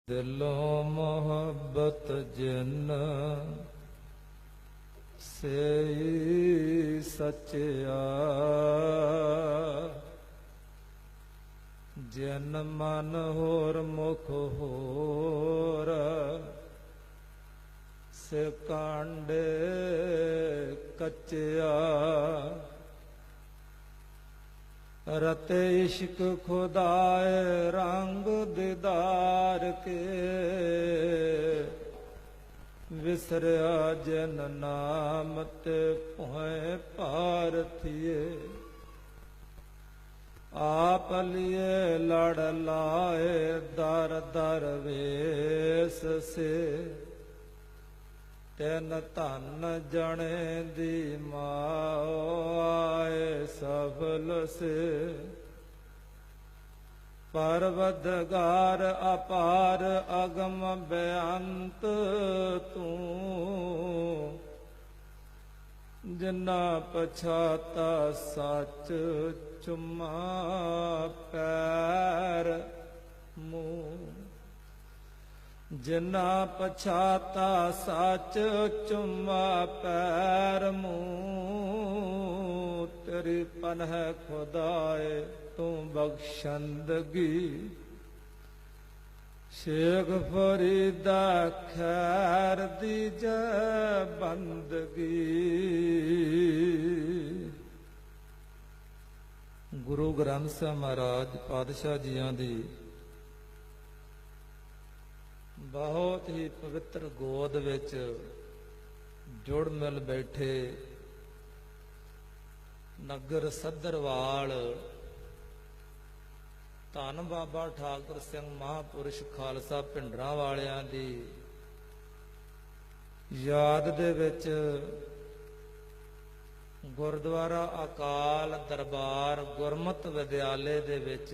दिलों मोहब्बत जिन से सच्चा, जिन मन होर मुख होर से कांडे कच्चा। रते इश्क खुदाए रंग दीदार के, विसरिया जिन नाम ते पोए पारथिए। आप लिए लड़ लाए दर दर वेस से, तेन धन जने दी माओ आए सफल से। परवदगार अपार अगम बेअंत तू, जिन्ना पछाता सच चुम्मा पैर मुँह। जिन्ना पछाता सच चुम्मा पैर मुँह। तेरी पनह खुदाए तू बख्शंदगी, शेख फरीदा खैर दीजे बंदगी। गुरु ग्रंथ ਸਾਹਿਬ महाराज पातशाह जियां दी बहुत ही पवित्र गोद विच जुड़ मिल बैठे नगर सदरवाल धन बाबा ठाकुर सिंह महापुरुष खालसा भिंडरां वालियां दी याद दे विच गुरुद्वारा अकाल दरबार गुरमत विद्यालय दे विच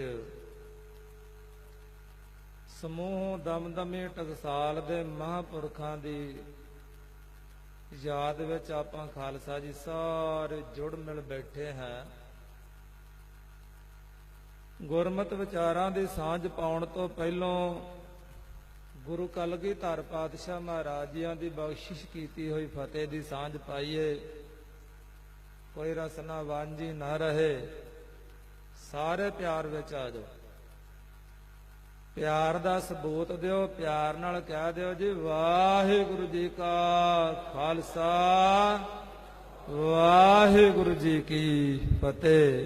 समूह दमदमी टकसाल दे महापुरखां दी याद विच आपां खालसा जी सारे जुड़ मिल बैठे हैं। गुरमत विचारां दी सांझ पाउण तो पहलों गुरु कलगीधर पातशाह महाराज जियां दी बख्शिश कीती हुई फतेह दी सांझ पाईए। कोई रसना वांझी ना रहे, सारे प्यार विच आ जाओ। प्यार दा सबूत दिओ, प्यार नाल कह दिओ जी वाहिगुरु जी का खालसा वाहिगुरु जी की फतेह।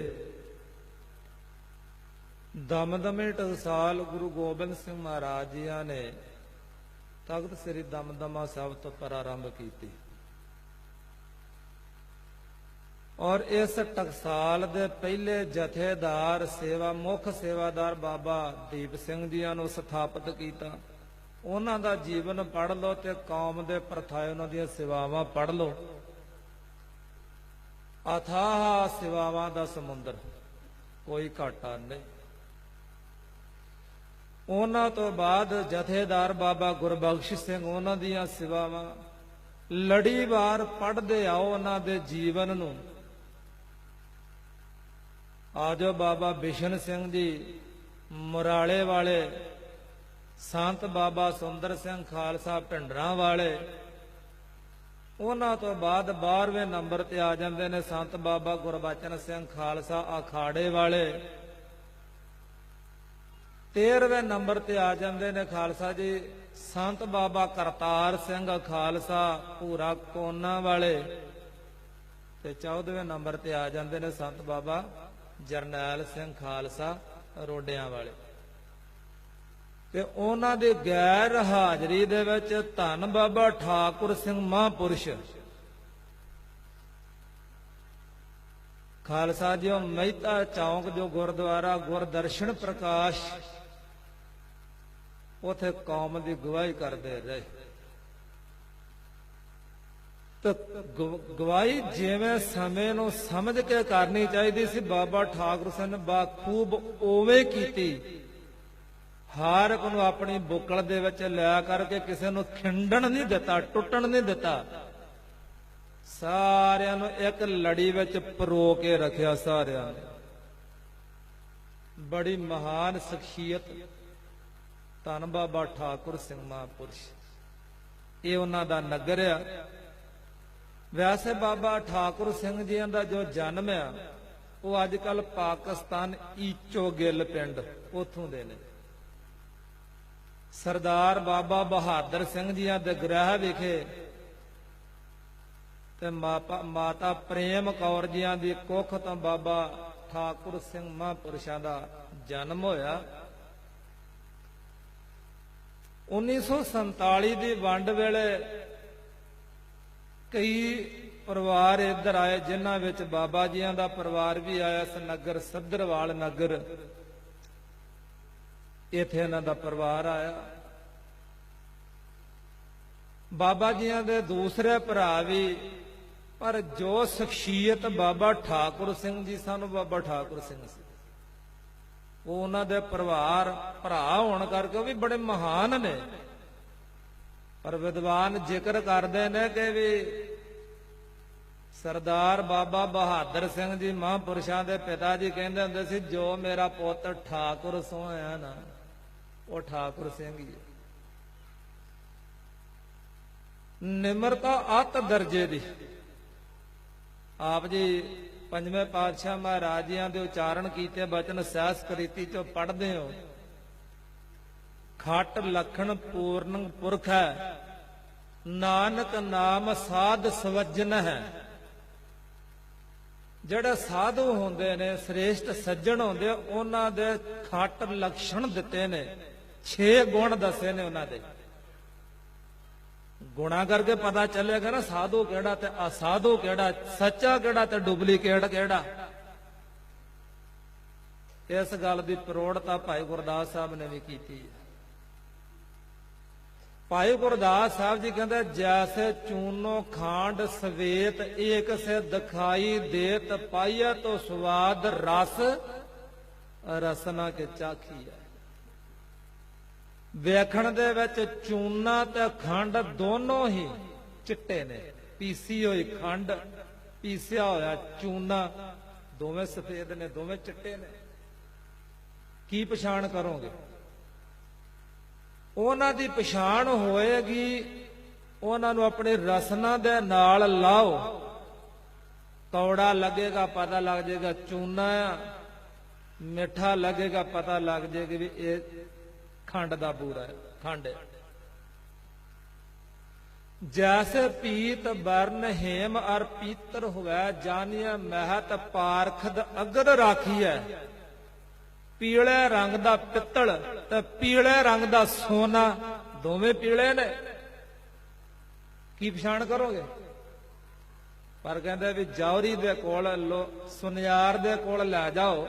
दमदमे टकसाल गुरु गोबिंद सिंह महाराज जियां ने तख्त श्री दमदमा साहिब तो प्रारंभ की और इस टकसाल दे पहले जथेदार सेवा मुख सेवादार बाबा दीप सिंह जियां नूं स्थापित कीता। उन्हां दा जीवन पढ़ लो ते कौम दे प्रथाए उन्हां दी सेवावां पढ़ लो। अथाह सेवावां दा समुंदर, कोई घाटा नहीं। उन्हां तो बाद जथेदार बाबा गुरबख्श सिंह उन्हां दीयां सेवावां लड़ीवार पढ़दे आओ उन्हां दे जीवन नूं। आजो बाबा बिशन सिंह जी मुराले वाले, संत बाबा सुंदर सिंह खालसा भिंडरां वाले। उन्हां तो बाद 12वें नंबर ते आ जांदे ने संत बाबा गुरबचन सिंह खालसा अखाड़े वाले। 13वें नंबर ते आ जांदे ने खालसा जी संत बाबा करतार सिंह खालसा पूरा कोना वाले। ते 14वें नंबर ते आ जांदे ने संत बाबा जरनैल सिंह खालसा रोडियां वाले। ते उन्हां दे गैर हाजरी दे विच धन बाबा ठाकुर सिंह महापुरुष खालसा जी मेहता चौंक जो गुरुद्वारा गुरदर्शन प्रकाश उथे कौम की गवाही करते रहे। तो गवाही जिवें समय नूं समझ के करनी चाहिए सी, बाबा ठाकुर सिंह ने बाखूब उवें कीती। हर एक नूं अपनी बुकल दे विच लै करके किसी नूं खिंडण नहीं दिता, टुटण नहीं दिता। सारियां नूं एक लड़ी विच परो के रखिया। सारियां बड़ी महान शख्सियत ਧੰਨ ਬਾਬਾ ਠਾਕੁਰ ਸਿੰਘ ਮਹਾਂਪੁਰਸ਼। ਇਹ ਉਹਨਾਂ ਦਾ ਨਗਰ ਆ। ਵੈਸੇ ਬਾਬਾ ਠਾਕੁਰ ਸਿੰਘ ਜੀਆਂ ਦਾ ਜੋ ਜਨਮ ਆ ਉਹ ਅੱਜ ਕੱਲ ਪਾਕਿਸਤਾਨ ਈਚੋ ਗਿੱਲ ਪਿੰਡ ਉਥੋਂ ਦੇ ਨੇ। ਸਰਦਾਰ ਬਾਬਾ ਬਹਾਦਰ ਸਿੰਘ ਜੀਆਂ ਦੇ ਗ੍ਰਹਿ ਵਿਖੇ ਤੇ ਮਾਤਾ ਪ੍ਰੇਮ ਕੌਰ ਜੀਆਂ ਦੀ ਕੁੱਖ ਤੋਂ ਬਾਬਾ ਠਾਕੁਰ ਸਿੰਘ ਮਹਾਂਪੁਰਸ਼ਾਂ ਦਾ ਜਨਮ ਹੋਇਆ। 1947 ਦੀ ਵੰਡ ਵੇਲੇ ਕਈ ਪਰਿਵਾਰ ਇੱਧਰ ਆਏ, ਜਿਨ੍ਹਾਂ ਵਿੱਚ ਬਾਬਾ ਜੀਆਂ ਦਾ ਪਰਿਵਾਰ ਵੀ ਆਇਆ। ਇਸ ਨਗਰ ਸੱਧਰਵਾਲ ਨਗਰ, ਇੱਥੇ ਇਹਨਾਂ ਦਾ ਪਰਿਵਾਰ ਆਇਆ। ਬਾਬਾ ਜੀਆਂ ਦੇ ਦੂਸਰੇ ਭਰਾ ਵੀ, ਪਰ ਜੋ ਸ਼ਖਸੀਅਤ ਬਾਬਾ ਠਾਕੁਰ ਸਿੰਘ ਜੀ ਸਾਨੂੰ ਬਾਬਾ ਠਾਕੁਰ ਸਿੰਘ ਸੀ, ਉਹ ਉਹਨਾਂ ਦੇ ਪਰਿਵਾਰ ਭਰਾ ਹੋਣ ਕਰਕੇ ਉਹ ਵੀ ਬੜੇ ਮਹਾਨ ਨੇ। ਪਰ ਵਿਦਵਾਨ ਜ਼ਿਕਰ ਕਰਦੇ ਨੇ ਕਿ ਵੀ ਸਰਦਾਰ ਬਾਬਾ ਬਹਾਦਰ ਸਿੰਘ ਜੀ ਮਹਾਂਪੁਰਸ਼ਾਂ ਦੇ ਪਿਤਾ ਜੀ ਕਹਿੰਦੇ ਹੁੰਦੇ ਸੀ, ਜੋ ਮੇਰਾ ਪੁੱਤ ਠਾਕੁਰ ਸੋਹਣਾ ਨਾ ਉਹ ਠਾਕੁਰ ਸਿੰਘ ਹੀ ਹੈ। ਨਿਮਰਤਾ ਅਤ ਦਰਜੇ ਦੀ। ਆਪ ਜੀ ਪੰਜਵੇਂ ਪਾਤਸ਼ਾਹ ਮਹਾਰਾਜ ਜੀਆਂ ਦੇ ਉਚਾਰਨ ਕੀਤੇ ਬਚਨ ਸਹਿਸਕ੍ਰਿਤੀ ਚੋਂ ਪੜ੍ਹਦੇ ਹੋ, ਖਟ ਲਖਣ ਪੂਰਨ ਪੁਰਖ ਹੈ, ਨਾਨਕ ਨਾਮ ਸਾਧ ਸਵਜਨ ਹੈ। ਜਿਹੜੇ ਸਾਧੂ ਹੁੰਦੇ ਨੇ, ਸ੍ਰੇਸ਼ਟ ਸੱਜਣ ਹੁੰਦੇ, ਉਹਨਾਂ ਦੇ ਖਟ ਲਖਣ ਦਿੱਤੇ ਨੇ, 6 ਗੁਣ ਦੱਸੇ ਨੇ ਉਹਨਾਂ ਦੇ। ਗੁਣਾ ਕਰਕੇ ਪਤਾ ਚੱਲੇਗਾ ਨਾ ਸਾਧੂ ਕਿਹੜਾ ਤੇ ਅਸਾਧੂ ਕਿਹੜਾ, ਸੱਚਾ ਕਿਹੜਾ ਤੇ ਡੁਪਲੀਕੇਟ ਕਿਹੜਾ। ਇਸ ਗੱਲ ਦੀ ਪ੍ਰੋੜਤਾ ਭਾਈ ਗੁਰਦਾਸ ਸਾਹਿਬ ਨੇ ਵੀ ਕੀਤੀ ਹੈ। ਭਾਈ ਗੁਰਦਾਸ ਸਾਹਿਬ ਜੀ ਕਹਿੰਦੇ, ਜੈਸੇ ਚੂਨੋ ਖਾਂਡ ਸਵੇਤ ਏਕ ਸੇ ਦਿਖਾਈ ਦੇਤ, ਪਾਈਆ ਤੋ ਸਵਾਦ ਰਸ ਰਸਨਾ ਕੇ ਚਾਖੀ ਹੈ। ਵੇਖਣ ਦੇ ਵਿੱਚ ਚੂਨਾ ਤੇ ਖੰਡ ਦੋਨੋਂ ਹੀ ਚਿੱਟੇ ਨੇ। ਪੀਸੀ ਹੋਈ ਖੰਡ, ਪੀਸਿਆ ਹੋਇਆ ਚੂਨਾ, ਦੋਵੇਂ ਸਫੇਦ ਨੇ, ਦੋਵੇਂ ਚਿੱਟੇ ਨੇ। ਕੀ ਪਛਾਣ ਕਰੋਗੇ? ਉਹਨਾਂ ਦੀ ਪਛਾਣ ਹੋਏਗੀ, ਉਹਨਾਂ ਨੂੰ ਆਪਣੀ ਰਸਨਾ ਦੇ ਨਾਲ ਲਾਓ, ਕੌੜਾ ਲੱਗੇਗਾ ਪਤਾ ਲੱਗ ਜਾਏਗਾ ਚੂਨਾ ਆ, ਮਿੱਠਾ ਲੱਗੇਗਾ ਪਤਾ ਲੱਗ ਜਾਏਗਾ ਵੀ ਇਹ ਖੰਡ ਦਾ ਬੂਰਾ ਹੈ, ਖੰਡ ਹੈ। ਜੈਸੇ ਪੀਤ ਬਰਨ ਹੇਮ ਅਰ ਪੀਤਰ ਹੋਵੇ, ਜਾਨੀਆ ਮਹਿਤ ਪਾਰਖਦ ਅਗਦ ਰਾਖੀ ਹੈ। ਪੀਲੇ ਰੰਗ ਦਾ ਪਿੱਤਲ ਤੇ ਪੀਲੇ ਰੰਗ ਦਾ ਸੋਨਾ, ਦੋਵੇਂ ਪੀਲੇ ਨੇ। ਕੀ ਪਛਾਣ ਕਰੋਗੇ? ਪਰ ਕਹਿੰਦੇ ਵੀ ਜੌਹਰੀ ਦੇ ਕੋਲ, ਸੁਨਿਆਰ ਦੇ ਕੋਲ ਲੈ ਜਾਓ,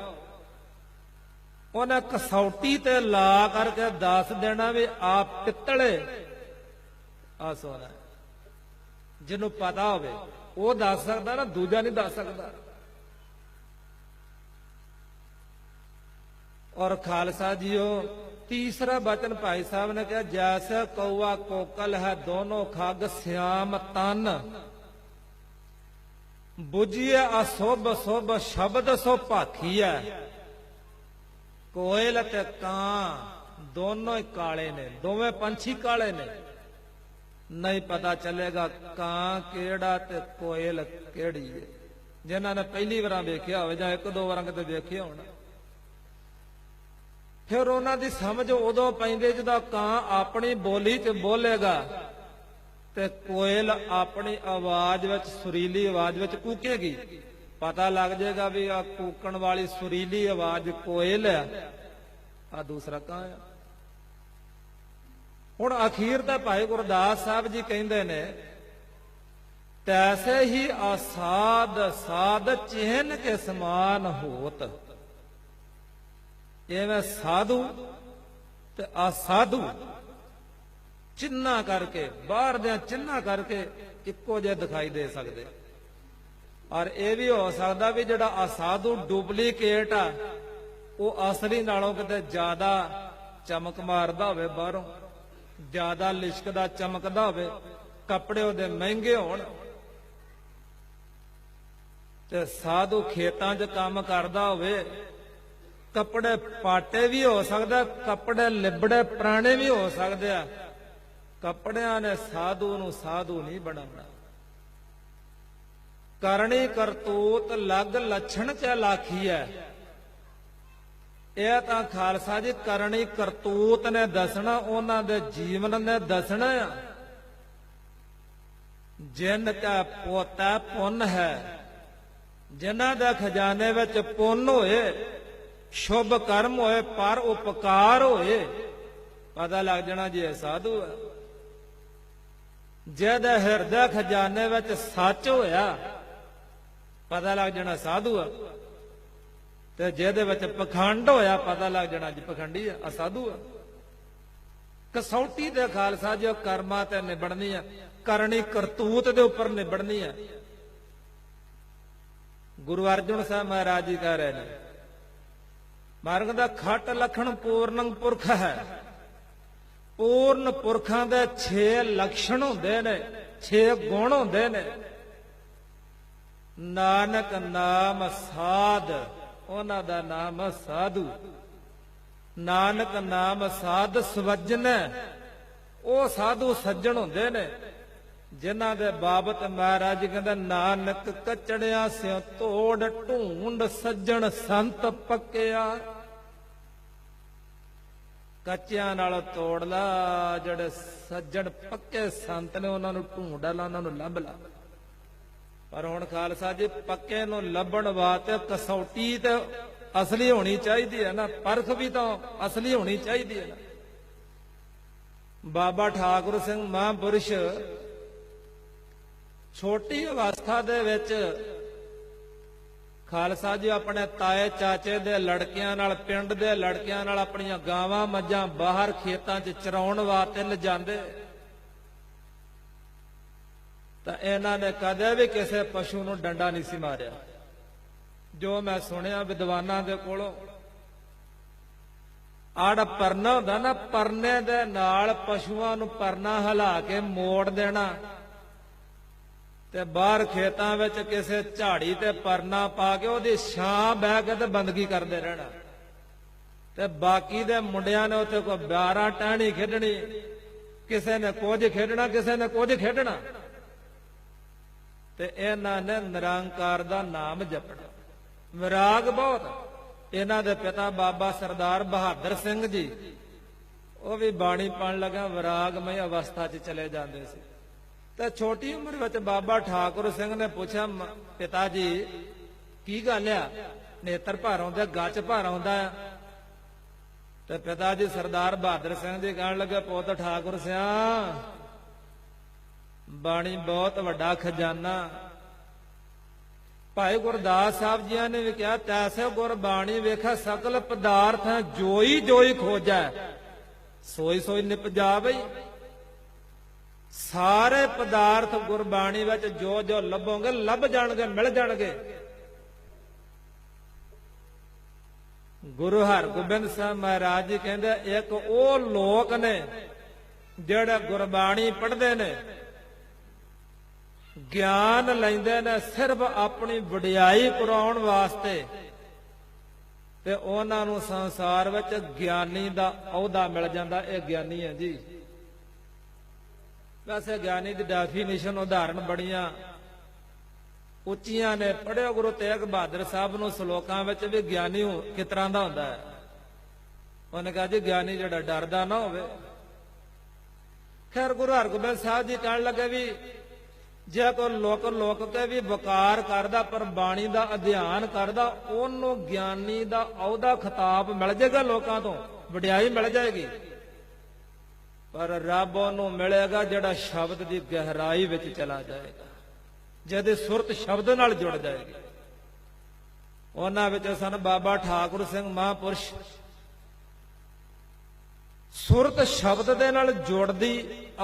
ਉਹਨੇ ਕਸੌਟੀ ਤੇ ਲਾ ਕਰਕੇ ਦੱਸ ਦੇਣਾ ਵੀ ਆ ਪਿੱਤਲੇ ਆ ਸੋਨਾ। ਜਿਹਨੂੰ ਪਤਾ ਹੋਵੇ ਉਹ ਦੱਸ ਸਕਦਾ ਨਾ, ਦੂਜਾ ਨਹੀਂ ਦੱਸ ਸਕਦਾ। ਔਰ ਖਾਲਸਾ ਜੀਓ, ਤੀਸਰਾ ਬਚਨ ਭਾਈ ਸਾਹਿਬ ਨੇ ਕਿਹਾ, ਜੈਸੇ ਕौआ ਕੋਕਲ ਹੈ ਦੋਨੋਂ ਖੱਗ ਸਿਆਮ ਤਨ, ਬੁਝੀਏ ਅਸੁਭ ਸੁਭ ਸ਼ਬਦ ਸੋ ਭਾਖੀ ਹੈ। ਕੋਇਲ ਤੇ ਕਾਂ ਦੋਨੋਂ ਹੀ ਕਾਲੇ ਨੇ, ਦੋਵੇਂ ਪੰਛੀ ਕਾਲੇ ਨੇ। ਨਹੀਂ ਪਤਾ ਚੱਲੇਗਾ ਕਾਂ ਕਿਹੜਾ ਤੇ ਕੋਇਲ ਕਿਹੜੀ ਹੈ। ਜਿਨ੍ਹਾਂ ਨੇ ਪਹਿਲੀ ਵਾਰ ਵੇਖਿਆ ਹੋਵੇ ਜਾਂ 1-2 ਵਾਰਾਂ ਕਿਤੇ ਵੇਖਿਆ ਹੋਣਾ, ਫਿਰ ਉਹਨਾਂ ਦੀ ਸਮਝ ਉਦੋਂ ਪੈਂਦੀ ਜਦੋਂ ਕਾਂ ਆਪਣੀ ਬੋਲੀ 'ਚ ਬੋਲੇਗਾ ਤੇ ਕੋਇਲ ਆਪਣੀ ਆਵਾਜ਼ ਵਿੱਚ, ਸੁਰੀਲੀ ਆਵਾਜ਼ ਵਿੱਚ ਕੂਕੇਗੀ। ਪਤਾ ਲੱਗ ਜਾਏਗਾ ਵੀ ਆ ਕੂਕਣ ਵਾਲੀ ਸੁਰੀਲੀ ਆਵਾਜ਼ ਕੋਇਲ ਹੈ, ਆ ਦੂਸਰਾ ਕਾਂ ਆ। ਹੁਣ ਅਖੀਰ ਤਾਂ ਭਾਈ ਗੁਰਦਾਸ ਸਾਹਿਬ ਜੀ ਕਹਿੰਦੇ ਨੇ, ਤੈਸੇ ਹੀ ਆਸਾਦ ਸਾਧ ਚਿਹਨ ਕੇ ਸਮਾਨ ਹੋਤ। ਇਵੇਂ ਸਾਧੂ ਤੇ ਅਸਾਧੂ ਚਿੰਨ੍ਹਾਂ ਕਰਕੇ, ਬਾਹਰ ਦੇ ਚਿੰਨ੍ਹਾਂ ਕਰਕੇ ਇੱਕੋ ਜਿਹੇ ਦਿਖਾਈ ਦੇ ਸਕਦੇ। ਔਰ ਇਹ ਵੀ ਹੋ ਸਕਦਾ ਵੀ ਜਿਹੜਾ ਅਸਾਧੂ ਡੁਪਲੀਕੇਟ ਆ, ਉਹ ਅਸਲੀ ਨਾਲੋਂ ਕਿਤੇ ਜ਼ਿਆਦਾ ਚਮਕ ਮਾਰਦਾ ਹੋਵੇ, ਬਾਹਰੋਂ ਜ਼ਿਆਦਾ ਲਿਸ਼ਕਦਾ ਚਮਕਦਾ ਹੋਵੇ, ਕੱਪੜੇ ਉਹਦੇ ਮਹਿੰਗੇ ਹੋਣ। ਤੇ ਸਾਧੂ ਖੇਤਾਂ 'ਚ ਕੰਮ ਕਰਦਾ ਹੋਵੇ, ਕੱਪੜੇ ਪਾਟੇ ਵੀ ਹੋ ਸਕਦਾ, ਕੱਪੜੇ ਲਿਬੜੇ ਪੁਰਾਣੇ ਵੀ ਹੋ ਸਕਦੇ ਆ। ਕੱਪੜਿਆਂ ਨੇ ਸਾਧੂ ਨੂੰ ਸਾਧੂ ਨਹੀਂ ਬਣਾਉਣਾ। ਕਰਨੀ ਕਰਤੂਤ ਲਗ ਲੱਛਣ ਚ ਲਾਖੀ ਹੈ। ਇਹ ਤਾਂ ਖਾਲਸਾ ਜੀ ਕਰਨੀ ਕਰਤੂਤ ਨੇ ਦੱਸਣਾ, ਉਹਨਾਂ ਦੇ ਜੀਵਨ ਨੇ ਦੱਸਣਾ ਆ। ਜਿਨ ਕਾ ਪੋਤਾ ਪੁੰਨ ਹੈ, ਜਿਨ੍ਹਾਂ ਦੇ ਖਜ਼ਾਨੇ ਵਿੱਚ ਪੁੰਨ ਹੋਏ, ਸ਼ੁਭ ਕਰਮ ਹੋਏ, ਪਰ ਉਪਕਾਰ ਹੋਏ, ਪਤਾ ਲੱਗ ਜਾਣਾ ਜੀ ਇਹ ਸਾਧੂ ਹੈ। ਜਿਹਦੇ ਹਿਰਦੇ ਖਜ਼ਾਨੇ ਵਿੱਚ ਸੱਚ ਹੋਇਆ, ਪਤਾ ਲੱਗ ਜਾਣਾ ਸਾਧੂ ਆ। ਤੇ ਜਿਹਦੇ ਵਿੱਚ ਪਖੰਡ ਹੋਇਆ, ਪਤਾ ਲੱਗ ਜਾਣਾ ਜੀ ਪਖੰਡੀ ਆ, ਅਸਾਧੂ ਆ। ਕਸੌਟੀ ਦੇ ਖਾਲਸਾ ਜੀ ਕਰਮਾਂ ਤੇ ਨਿਬੜਨੀ ਆ, ਕਰਨੀ ਕਰਤੂਤ ਦੇ ਉੱਪਰ ਨਿਬੜਨੀ ਆ। ਗੁਰੂ ਅਰਜਨ ਸਾਹਿਬ ਮਹਾਰਾਜ ਜੀ ਕਹਿ ਰਹੇ ਨੇ, ਮਾਰਗ ਦਾ ਖੱਟ ਲਖਣ ਪੂਰਨੰ ਪੁਰਖ ਹੈ। ਪੂਰਨ ਪੁਰਖਾਂ ਦੇ 6 ਲਕਸ਼ਣ ਹੁੰਦੇ ਨੇ, 6 ਗੁਣ ਹੁੰਦੇ ਨੇ। ਨਾਨਕ ਨਾਮ ਸਾਧ, ਉਹਨਾਂ ਦਾ ਨਾਮ ਸਾਧੂ। ਨਾਨਕ ਨਾਮ ਸਾਧ ਸਵਜਨ, ਉਹ ਸਾਧੂ ਸੱਜਣ ਹੁੰਦੇ ਨੇ ਜਿਨ੍ਹਾਂ ਦੇ ਬਾਬਤ ਮਹਾਰਾਜ ਜੀ ਕਹਿੰਦੇ, ਨਾਨਕ ਕਚੜਿਆ ਸਿਓ ਤੋੜ ਢੂੰਡ ਸੱਜਣ ਸੰਤ ਪੱਕਿਆ। ਕੱਚਿਆਂ ਨਾਲ ਤੋੜ ਲਾ, ਜਿਹੜੇ ਸੱਜਣ ਪੱਕੇ ਸੰਤ ਨੇ ਉਹਨਾਂ ਨੂੰ ਢੂੰਡ ਲਾ, ਉਹਨਾਂ ਨੂੰ ਲੱਭ ਲਾ। ਪਰ ਹੁਣ ਖਾਲਸਾ ਜੀ ਪੱਕੇ ਨੂੰ ਲੱਭਣ ਵਾਸਤੇ ਕਸੌਟੀ ਤੇ ਅਸਲੀ ਹੋਣੀ ਚਾਹੀਦੀ ਹੈ ਨਾ, ਪਰਖ ਵੀ ਤਾਂ ਅਸਲੀ ਹੋਣੀ ਚਾਹੀਦੀ ਹੈ ਨਾ। ਬਾਬਾ ਠਾਕੁਰ ਸਿੰਘ ਮਹਾਂਪੁਰਸ਼ ਛੋਟੀ ਅਵਸਥਾ ਦੇ ਵਿੱਚ ਖਾਲਸਾ ਜੀ ਆਪਣੇ ਤਾਏ ਚਾਚੇ ਦੇ ਲੜਕਿਆਂ ਨਾਲ, ਪਿੰਡ ਦੇ ਲੜਕਿਆਂ ਨਾਲ ਆਪਣੀਆਂ ਗਾਵਾਂ ਮੱਝਾਂ ਬਾਹਰ ਖੇਤਾਂ 'ਚ ਚਰਾਉਣ ਵਾਸਤੇ ਲਿਜਾਂਦੇ। ਤਾਂ ਇਹਨਾਂ ਨੇ ਕਦੇ ਵੀ ਕਿਸੇ ਪਸ਼ੂ ਨੂੰ ਡੰਡਾ ਨਹੀਂ ਸੀ ਮਾਰਿਆ। ਜੋ ਮੈਂ ਸੁਣਿਆ ਵਿਦਵਾਨਾਂ ਦੇ ਕੋਲੋਂ, ਆੜ ਪਰਨਾ ਹੁੰਦਾ ਨਾ, ਪਰਨੇ ਦੇ ਨਾਲ ਪਸ਼ੂਆਂ ਨੂੰ ਪਰਨਾ ਹਿਲਾ ਕੇ ਮੋੜ ਦੇਣਾ ਤੇ ਬਾਹਰ ਖੇਤਾਂ ਵਿੱਚ ਕਿਸੇ ਝਾੜੀ ਤੇ ਪਰਨਾ ਪਾ ਕੇ ਉਹਦੀ ਛਾਂ ਬਹਿ ਕੇ ਤੇ ਬੰਦਗੀ ਕਰਦੇ ਰਹਿਣਾ। ਤੇ ਬਾਕੀ ਦੇ ਮੁੰਡਿਆਂ ਨੇ ਉੱਥੇ ਕੋਈ 12 ਟਹਿਣੀ ਖੇਡਣੀ, ਕਿਸੇ ਨੇ ਕੁਝ ਖੇਡਣਾ, ਕਿਸੇ ਨੇ ਕੁਝ ਖੇਡਣਾ। ਤੇ ਇਹਨਾਂ ਨੇ ਨਿਰੰਕਾਰ ਦਾ ਨਾਮ ਜਪਣਾ। ਵਿਰਾਗ ਬਹੁਤ। ਇਹਨਾਂ ਦੇ ਪਿਤਾ ਬਾਬਾ ਸਰਦਾਰ ਬਹਾਦਰ ਸਿੰਘ ਜੀ, ਉਹ ਵੀ ਬਾਣੀ ਪੜਨ ਲੱਗਾ ਵਿਰਾਗਮਈ ਅਵਸਥਾ 'ਚ ਚਲੇ ਜਾਂਦੇ ਸੀ। ਤੇ ਛੋਟੀ ਉਮਰ ਵਿੱਚ ਬਾਬਾ ਠਾਕੁਰ ਸਿੰਘ ਨੇ ਪੁੱਛਿਆ, ਪਿਤਾ ਜੀ ਕੀ ਗੱਲ ਆ, ਨੇਤਰ ਭਰ ਆਉਂਦੇ, ਗੱਚ ਭਰ ਆਉਂਦਾ ਆ। ਤੇ ਪਿਤਾ ਜੀ ਸਰਦਾਰ ਬਹਾਦਰ ਸਿੰਘ ਜੀ ਕਹਿਣ ਲੱਗੇ, ਪੁੱਤ ਠਾਕੁਰ ਸਿਆ, ਬਾਣੀ ਬਹੁਤ ਵੱਡਾ ਖਜ਼ਾਨਾ। ਭਾਈ ਗੁਰਦਾਸ ਸਾਹਿਬ ਜੀਆਂ ਨੇ ਵੀ ਕਿਹਾ, ਤੈਸੇ ਗੁਰਬਾਣੀ ਵੇਖਾ ਸਕਲ ਪਦਾਰਥ ਜੋਈ ਜੋਈ ਖੋਜੈ, ਸੋਈ ਸੋਈ ਨਿਪਜਾਵੇ। ਸਾਰੇ ਪਦਾਰਥ ਗੁਰਬਾਣੀ ਵਿੱਚ ਜੋ ਜੋ ਲੱਭੋਗੇ ਲੱਭ ਜਾਣਗੇ, ਮਿਲ ਜਾਣਗੇ। ਗੁਰੂ ਹਰਗੋਬਿੰਦ ਸਾਹਿਬ ਮਹਾਰਾਜ ਜੀ ਕਹਿੰਦੇ, ਇੱਕ ਉਹ ਲੋਕ ਨੇ ਜਿਹੜੇ ਗੁਰਬਾਣੀ ਪੜ੍ਹਦੇ ਨੇ, ਗਿਆਨ ਲੈਂਦੇ ਨੇ ਸਿਰਫ ਆਪਣੀ ਵਡਿਆਈ ਕਰਾਉਣ ਵਾਸਤੇ, ਤੇ ਉਹਨਾਂ ਨੂੰ ਸੰਸਾਰ ਵਿੱਚ ਗਿਆਨੀ ਦਾ ਅਹੁਦਾ ਮਿਲ ਜਾਂਦਾ। ਇਹ ਗਿਆਨੀ ਹੈ ਜੀ। ਵੈਸੇ ਗਿਆਨੀ ਦੀ ਡੈਫੀਨੇਸ਼ਨ, ਉਦਾਹਰਣ ਬੜੀਆਂ ਉੱਚੀਆਂ ਨੇ। ਪੜ੍ਹਿਓ ਗੁਰੂ ਤੇਗ ਬਹਾਦਰ ਸਾਹਿਬ ਨੂੰ ਸ਼ਲੋਕਾਂ ਵਿੱਚ ਵੀ ਗਿਆਨੀ ਕਿਸ ਤਰ੍ਹਾਂ ਦਾ ਹੁੰਦਾ ਹੈ। ਉਹਨੇ ਕਿਹਾ ਜੀ ਗਿਆਨੀ ਜਿਹੜਾ ਡਰਦਾ ਨਾ ਹੋਵੇ। ਖੈਰ ਗੁਰੂ ਹਰਗੋਬਿੰਦ ਸਾਹਿਬ ਜੀ ਕਹਿਣ ਲੱਗੇ ਵੀ ਜੇ ਕੋਈ ਲੋਕ ਕੇ ਵੀ ਵਕਾਰ ਕਰਦਾ ਪਰ ਬਾਣੀ ਦਾ ਅਧਿਐਨ ਕਰਦਾ, ਉਹਨੂੰ ਗਿਆਨੀ ਦਾ ਅਹੁਦਾ ਖਿਤਾਬ ਮਿਲ ਜਾਏਗਾ, ਲੋਕਾਂ ਤੋਂ ਵਡਿਆਈ ਮਿਲ ਜਾਏਗੀ। ਪਰ ਰੱਬ ਉਹਨੂੰ ਮਿਲੇਗਾ ਜਿਹੜਾ ਸ਼ਬਦ ਦੀ ਗਹਿਰਾਈ ਵਿੱਚ ਚਲਾ ਜਾਏਗਾ, ਜਿਹਦੀ ਸੁਰਤ ਸ਼ਬਦ ਨਾਲ ਜੁੜ ਜਾਏਗੀ। ਉਹਨਾਂ ਵਿੱਚ ਸਨ ਬਾਬਾ ਠਾਕੁਰ ਸਿੰਘ ਮਹਾਂਪੁਰਸ਼। ਸੁਰਤ ਸ਼ਬਦ ਦੇ ਨਾਲ ਜੁੜਦੀ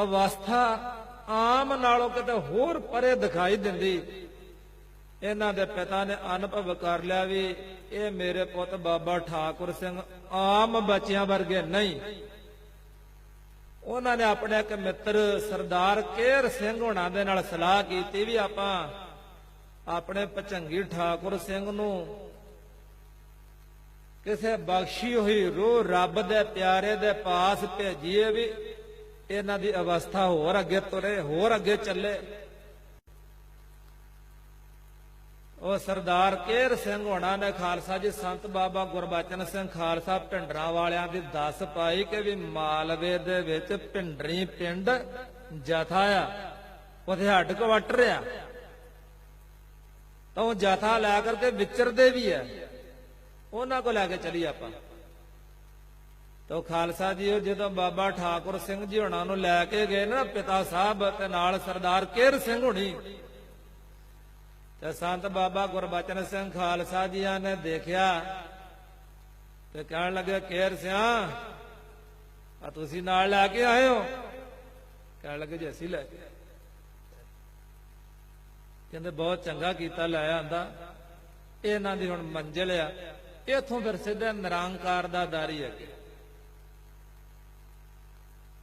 ਅਵਸਥਾ ਆਮ ਨਾਲੋਂ ਕਿਤੇ ਹੋਰ ਪਰੇ ਦਿਖਾਈ ਦਿੰਦੀ। ਇਹਨਾਂ ਦੇ ਪਿਤਾ ਨੇ ਅਨੁਭਵ ਕਰ ਲਿਆ ਵੀ ਇਹ ਮੇਰੇ ਪੁੱਤ ਬਾਬਾ ਠਾਕੁਰ ਸਿੰਘ ਆਮ ਬੱਚਿਆਂ ਵਰਗੇ ਨਹੀਂ। ਉਹਨਾਂ ਨੇ ਆਪਣੇ ਇੱਕ ਮਿੱਤਰ ਸਰਦਾਰ ਕੇਰ ਸਿੰਘ ਹੋਣਾ ਦੇ ਨਾਲ ਸਲਾਹ ਕੀਤੀ ਵੀ ਆਪਾਂ ਆਪਣੇ ਭਚੰਗੀ ਠਾਕੁਰ ਸਿੰਘ ਨੂੰ ਕਿਸੇ ਬਖਸ਼ੀ ਹੋਈ ਰੂਹ ਰੱਬ ਦੇ ਪਿਆਰੇ ਦੇ ਪਾਸ ਭੇਜੀਏ ਵੀ ਇਹਨਾਂ ਦੀ ਅਵਸਥਾ ਹੋਰ ਅੱਗੇ ਤੁਰੇ, ਹੋਰ ਅੱਗੇ ਚੱਲੇ। ਉਹ ਸਰਦਾਰ ਕੇਰ ਸਿੰਘ ਹੋਣਾ ਨੇ ਖਾਲਸਾ ਜੀ ਸੰਤ ਬਾਬਾ ਗੁਰਬਚਨ ਸਿੰਘ ਖਾਲਸਾ ਭਿੰਡਰਾਂ ਵਾਲਿਆਂ ਦੀ ਦੱਸ ਪਾਈ ਕਿ ਵੀ ਮਾਲਵੇ ਦੇ ਵਿੱਚ ਭਿੰਡਰੀ ਪਿੰਡ ਜਥਾ ਆ, ਉੱਥੇ ਹੱਡ ਕਵੱਟ ਰਿਹਾ, ਤਾਂ ਉਹ ਜਥਾ ਲੈ ਕਰਕੇ ਵਿਚਰਦੇ ਵੀ ਆ, ਉਹਨਾਂ ਕੋ ਲੈ ਕੇ ਚਲੀ ਆਪਾਂ। ਤਾਂ ਖਾਲਸਾ ਜੀ ਜਦੋਂ ਬਾਬਾ ਠਾਕੁਰ ਸਿੰਘ ਜੀ ਹੋਣਾ ਨੂੰ ਲੈ ਕੇ ਗਏ ਨਾ ਪਿਤਾ ਸਾਹਿਬ ਤੇ ਨਾਲ ਸਰਦਾਰ ਕੇਰ ਸਿੰਘ ਹੋਣੀ, ਤੇ ਸੰਤ ਬਾਬਾ ਗੁਰਬਚਨ ਸਿੰਘ ਖਾਲਸਾ ਜੀਆਂ ਨੇ ਦੇਖਿਆ ਤੇ ਕਹਿਣ ਲੱਗੇ, ਕੇਰ ਸਿਆ ਆ ਤੁਸੀਂ ਨਾਲ ਲੈ ਕੇ ਆਏ ਹੋ? ਕਹਿਣ ਲੱਗੇ ਜੀ ਅਸੀਂ ਲੈ ਕੇ ਆਏ। ਕਹਿੰਦੇ ਬਹੁਤ ਚੰਗਾ ਕੀਤਾ ਲੈ ਆਂਦਾ, ਇਹਨਾਂ ਦੀ ਹੁਣ ਮੰਜ਼ਿਲ ਆ। ਇਥੋਂ ਫਿਰ ਸਿੱਧਾ ਨਿਰੰਕਾਰ ਦਾ ਦਾਰੀ ਅੱਗੇ।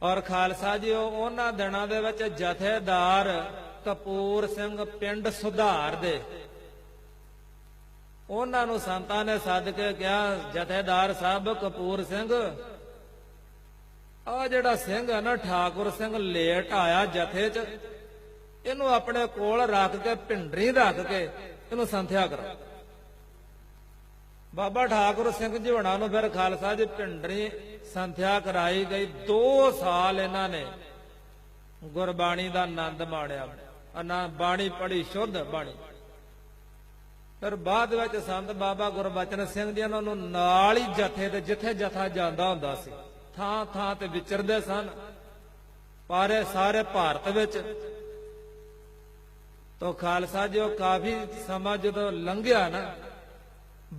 ਔਰ ਖਾਲਸਾ ਜੀ ਉਹਨਾਂ ਦਿਨਾਂ ਦੇ ਵਿੱਚ ਜਥੇਦਾਰ ਕਪੂਰ ਸਿੰਘ ਪਿੰਡ ਸੁਧਾਰ ਦੇ, ਉਹਨਾਂ ਨੂੰ ਸੰਤਾਂ ਨੇ ਸੱਦ ਕੇ ਕਿਹਾ, ਜਥੇਦਾਰ ਸਾਹਿਬ ਕਪੂਰ ਸਿੰਘ, ਆ ਜਿਹੜਾ ਸਿੰਘ ਹੈ ਨਾ ਠਾਕੁਰ ਸਿੰਘ ਲੇਟ ਆਇਆ ਜਥੇ 'ਚ, ਇਹਨੂੰ ਆਪਣੇ ਕੋਲ ਰੱਖ ਕੇ ਭਿੰਡਰੀ ਰੱਖ ਕੇ ਇਹਨੂੰ ਸੰਥਿਆ ਕਰੋ। ਬਾਬਾ ਠਾਕੁਰ ਸਿੰਘ ਜੀ ਹੋਣਾ ਨੂੰ ਫਿਰ ਖਾਲਸਾ ਜੀ ਭਿੰਡਰੀ ਸੰਥਿਆ ਕਰਾਈ ਗਈ। 2 ਸਾਲ ਇਹਨਾਂ ਨੇ ਗੁਰਬਾਣੀ ਦਾ ਆਨੰਦ ਮਾਣਿਆ, ਬਾਣੀ ਪੜ੍ਹੀ, ਸ਼ੁੱਧ ਬਾਣੀ। ਫਿਰ ਬਾਅਦ ਵਿੱਚ ਸੰਤ ਬਾਬਾ ਗੁਰਬਚਨ ਸਿੰਘ ਜੀ ਉਹਨਾਂ ਨੂੰ ਨਾਲ ਹੀ ਜਥੇ ਤੇ, ਜਿੱਥੇ ਜਥਾ ਜਾਂਦਾ ਹੁੰਦਾ ਸੀ, ਥਾਂ ਥਾਂ ਤੇ ਵਿਚਰਦੇ ਸਨ, ਪਾਰੇ ਸਾਰੇ ਭਾਰਤ ਵਿੱਚ। ਤਾਂ ਖਾਲਸਾ ਜੀ ਉਹ ਕਾਫੀ ਸਮਾਂ ਜਦੋਂ ਲੰਘਿਆ ਨਾ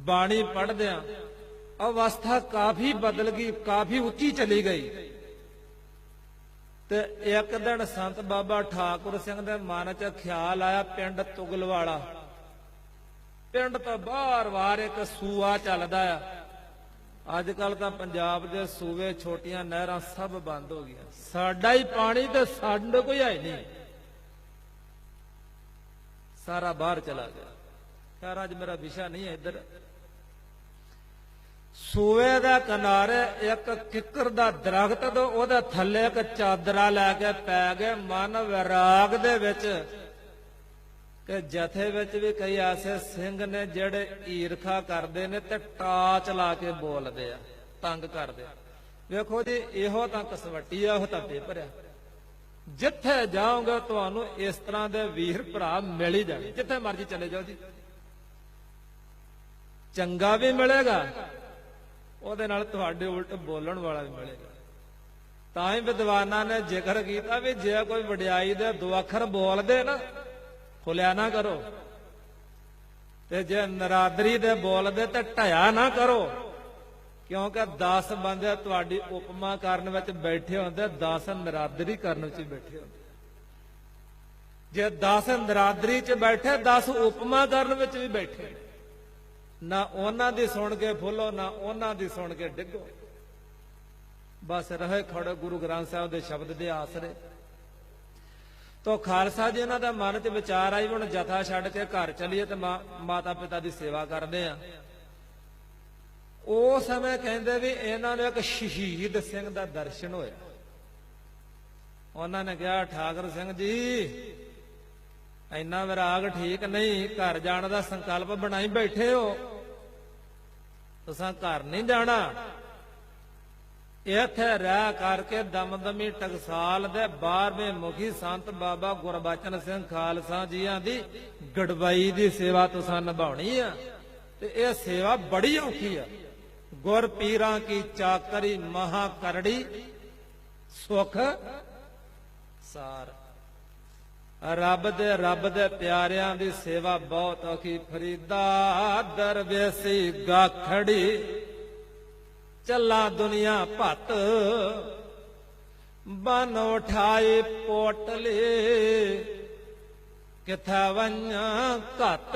ਬਾਣੀ ਪੜ੍ਹਦਿਆਂ, ਅਵਸਥਾ ਕਾਫੀ ਬਦਲ ਗਈ, ਕਾਫੀ ਉੱਚੀ ਚਲੀ ਗਈ। ਤੇ ਇੱਕ ਦਿਨ ਸੰਤ ਬਾਬਾ ਠਾਕੁਰ ਸਿੰਘ ਦੇ ਮਨ 'ਚ ਖਿਆਲ ਆਇਆ, ਪਿੰਡ ਤੁਗਲਵਾਲਾ, ਪਿੰਡ ਤੋਂ ਬਾਹਰ ਇੱਕ ਸੂਆ ਚੱਲਦਾ ਆ। ਅੱਜ ਕੱਲ ਤਾਂ ਪੰਜਾਬ ਦੇ ਸੂਵੇ, ਛੋਟੀਆਂ ਨਹਿਰਾਂ ਸਭ ਬੰਦ ਹੋ ਗਈਆਂ, ਸਾਡਾ ਹੀ ਪਾਣੀ ਤੇ ਸਾਡੇ ਕੋਈ ਹੈ ਨਹੀਂ, ਸਾਰਾ ਬਾਹਰ ਚਲਾ ਗਿਆ। ਖੈਰ ਅੱਜ ਮੇਰਾ ਵਿਸ਼ਾ ਨਹੀਂ ਹੈ ਇੱਧਰ। ਸੂਏ ਦੇ ਕਿਨਾਰੇ ਇੱਕ ਕਿੱਕਰ ਦਾ ਦਰਖਤ, ਤੇ ਉਹਦੇ ਥੱਲੇ ਇੱਕ ਚਾਦਰਾ ਲੈ ਕੇ ਪੈ ਗਏ, ਮਨ ਵਿਰਾਗ ਦੇ ਵਿੱਚ ਕਿ ਜਥੇ ਵਿੱਚ ਵੀ ਕਈ ਐਸੇ ਸਿੰਘ ਨੇ ਜਿਹੜੇ ਈਰਖਾ ਕਰਦੇ ਨੇ ਤੇ ਟਾਚ ਲਾ ਕੇ ਬੋਲਦੇ ਆ, ਤੰਗ ਕਰਦੇ ਆ। ਵੇਖੋ ਜੀ, ਇਹੋ ਤਾਂ ਕਸਵੱਟੀ ਆ, ਉਹ ਤਾਂ ਪੇਪਰ ਆ। ਜਿੱਥੇ ਜਾਓਗੇ ਤੁਹਾਨੂੰ ਇਸ ਤਰ੍ਹਾਂ ਦੇ ਵੀਰ ਭਰਾ ਮਿਲ ਹੀ ਜਾਣੇ, ਜਿੱਥੇ ਮਰਜ਼ੀ ਚਲੇ ਜਾਓ ਜੀ। ਚੰਗਾ ਵੀ ਮਿਲੇਗਾ, ਉਹਦੇ ਨਾਲ ਤੁਹਾਡੇ ਉਲਟ ਬੋਲਣ ਵਾਲਾ ਵੀ ਮਿਲੇਗਾ। ਤਾਂ ਹੀ ਵਿਦਵਾਨਾਂ ਨੇ ਜ਼ਿਕਰ ਕੀਤਾ ਵੀ ਜੇ ਕੋਈ ਵਡਿਆਈ ਦੇ 2 ਅੱਖਰ ਬੋਲਦੇ ਨਾ, ਖੁੱਲਿਆ ਨਾ ਕਰੋ, ਤੇ ਜੇ ਨਰਾਦਰੀ ਦੇ ਬੋਲਦੇ ਤੇ ਢਾਇਆ ਨਾ ਕਰੋ, ਕਿਉਂਕਿ 10 ਬੰਦੇ ਤੁਹਾਡੀ ਉਪਮਾ ਕਰਨ ਵਿੱਚ ਬੈਠੇ ਹੁੰਦੇ, 10 ਨਰਾਦਰੀ ਕਰਨ ਵਿੱਚ ਬੈਠੇ ਹੁੰਦੇ। ਜੇ 10 ਨਰਾਦਰੀ 'ਚ ਬੈਠੇ, 10 ਉਪਮਾ ਕਰਨ ਵਿੱਚ ਵੀ ਬੈਠੇ, ਨਾ ਉਹਨਾਂ ਦੀ ਸੁਣ ਕੇ ਫੁੱਲੋ, ਨਾ ਉਹਨਾਂ ਦੀ ਸੁਣ ਕੇ ਡਿੱਗੋ, ਬਸ ਰਹੇ ਖੜੇ ਗੁਰੂ ਗ੍ਰੰਥ ਸਾਹਿਬ ਦੇ ਸ਼ਬਦ ਦੇ ਆਸਰੇ। ਤੋ ਖਾਲਸਾ ਜੀ ਇਹਨਾਂ ਦਾ ਮਨ 'ਚ ਵਿਚਾਰ ਆਈ, ਹੁਣ ਜਥਾ ਛੱਡ ਕੇ ਘਰ ਚਲੀਏ ਤੇ ਮਾਤਾ ਪਿਤਾ ਦੀ ਸੇਵਾ ਕਰਦੇ ਆ। ਉਸ ਸਮੇਂ ਕਹਿੰਦੇ ਵੀ ਇਹਨਾਂ ਨੂੰ ਇੱਕ ਸ਼ਹੀਦ ਸਿੰਘ ਦਾ ਦਰਸ਼ਨ ਹੋਇਆ। ਉਹਨਾਂ ਨੇ ਕਿਹਾ, ਠਾਕੁਰ ਸਿੰਘ ਜੀ ਇੰਨਾ ਵਿਰਾਗ ਠੀਕ ਨਹੀਂ, ਘਰ ਜਾਣ ਦਾ ਸੰਕਲਪ ਬਣਾਈ ਬੈਠੇ ਹੋ, ਤੁਸੀਂ ਘਰ ਨਹੀਂ ਜਾਣਾ, ਇੱਥੇ ਰਹਿ ਕਰਕੇ ਦਮਦਮੀ ਟਕਸਾਲ ਦੇ 12ਵੇਂ ਮੁਖੀ ਸੰਤ ਬਾਬਾ ਗੁਰਬਚਨ ਸਿੰਘ ਖਾਲਸਾ ਜੀਆਂ ਦੀ ਗੜਵਾਈ ਦੀ ਸੇਵਾ ਤੁਸੀਂ ਨਿਭਾਉਣੀ ਆ। ਤੇ ਇਹ ਸੇਵਾ ਬੜੀ ਔਖੀ ਆ। ਗੁਰ ਪੀਰਾਂ ਕੀ ਚਾਕਰੀ ਮਹਾ ਕਰੜੀ, ਸੁਖ ਸਾਰ। ਰੱਬ ਦੇ ਪਿਆਰਿਆਂ ਦੀ ਸੇਵਾ ਬਹੁਤ ਔਖੀ। ਫਰੀਦਾ ਦਰਵੇਸੀ ਗਾਖੜੀ, ਚੱਲਾ ਦੁਨੀਆ ਭੱਤ, ਬਨ ਉਠਾਏ ਪੋਟਲੇ, ਕਿੱਥੇ ਵੰਨਾਂ ਘੱਤ।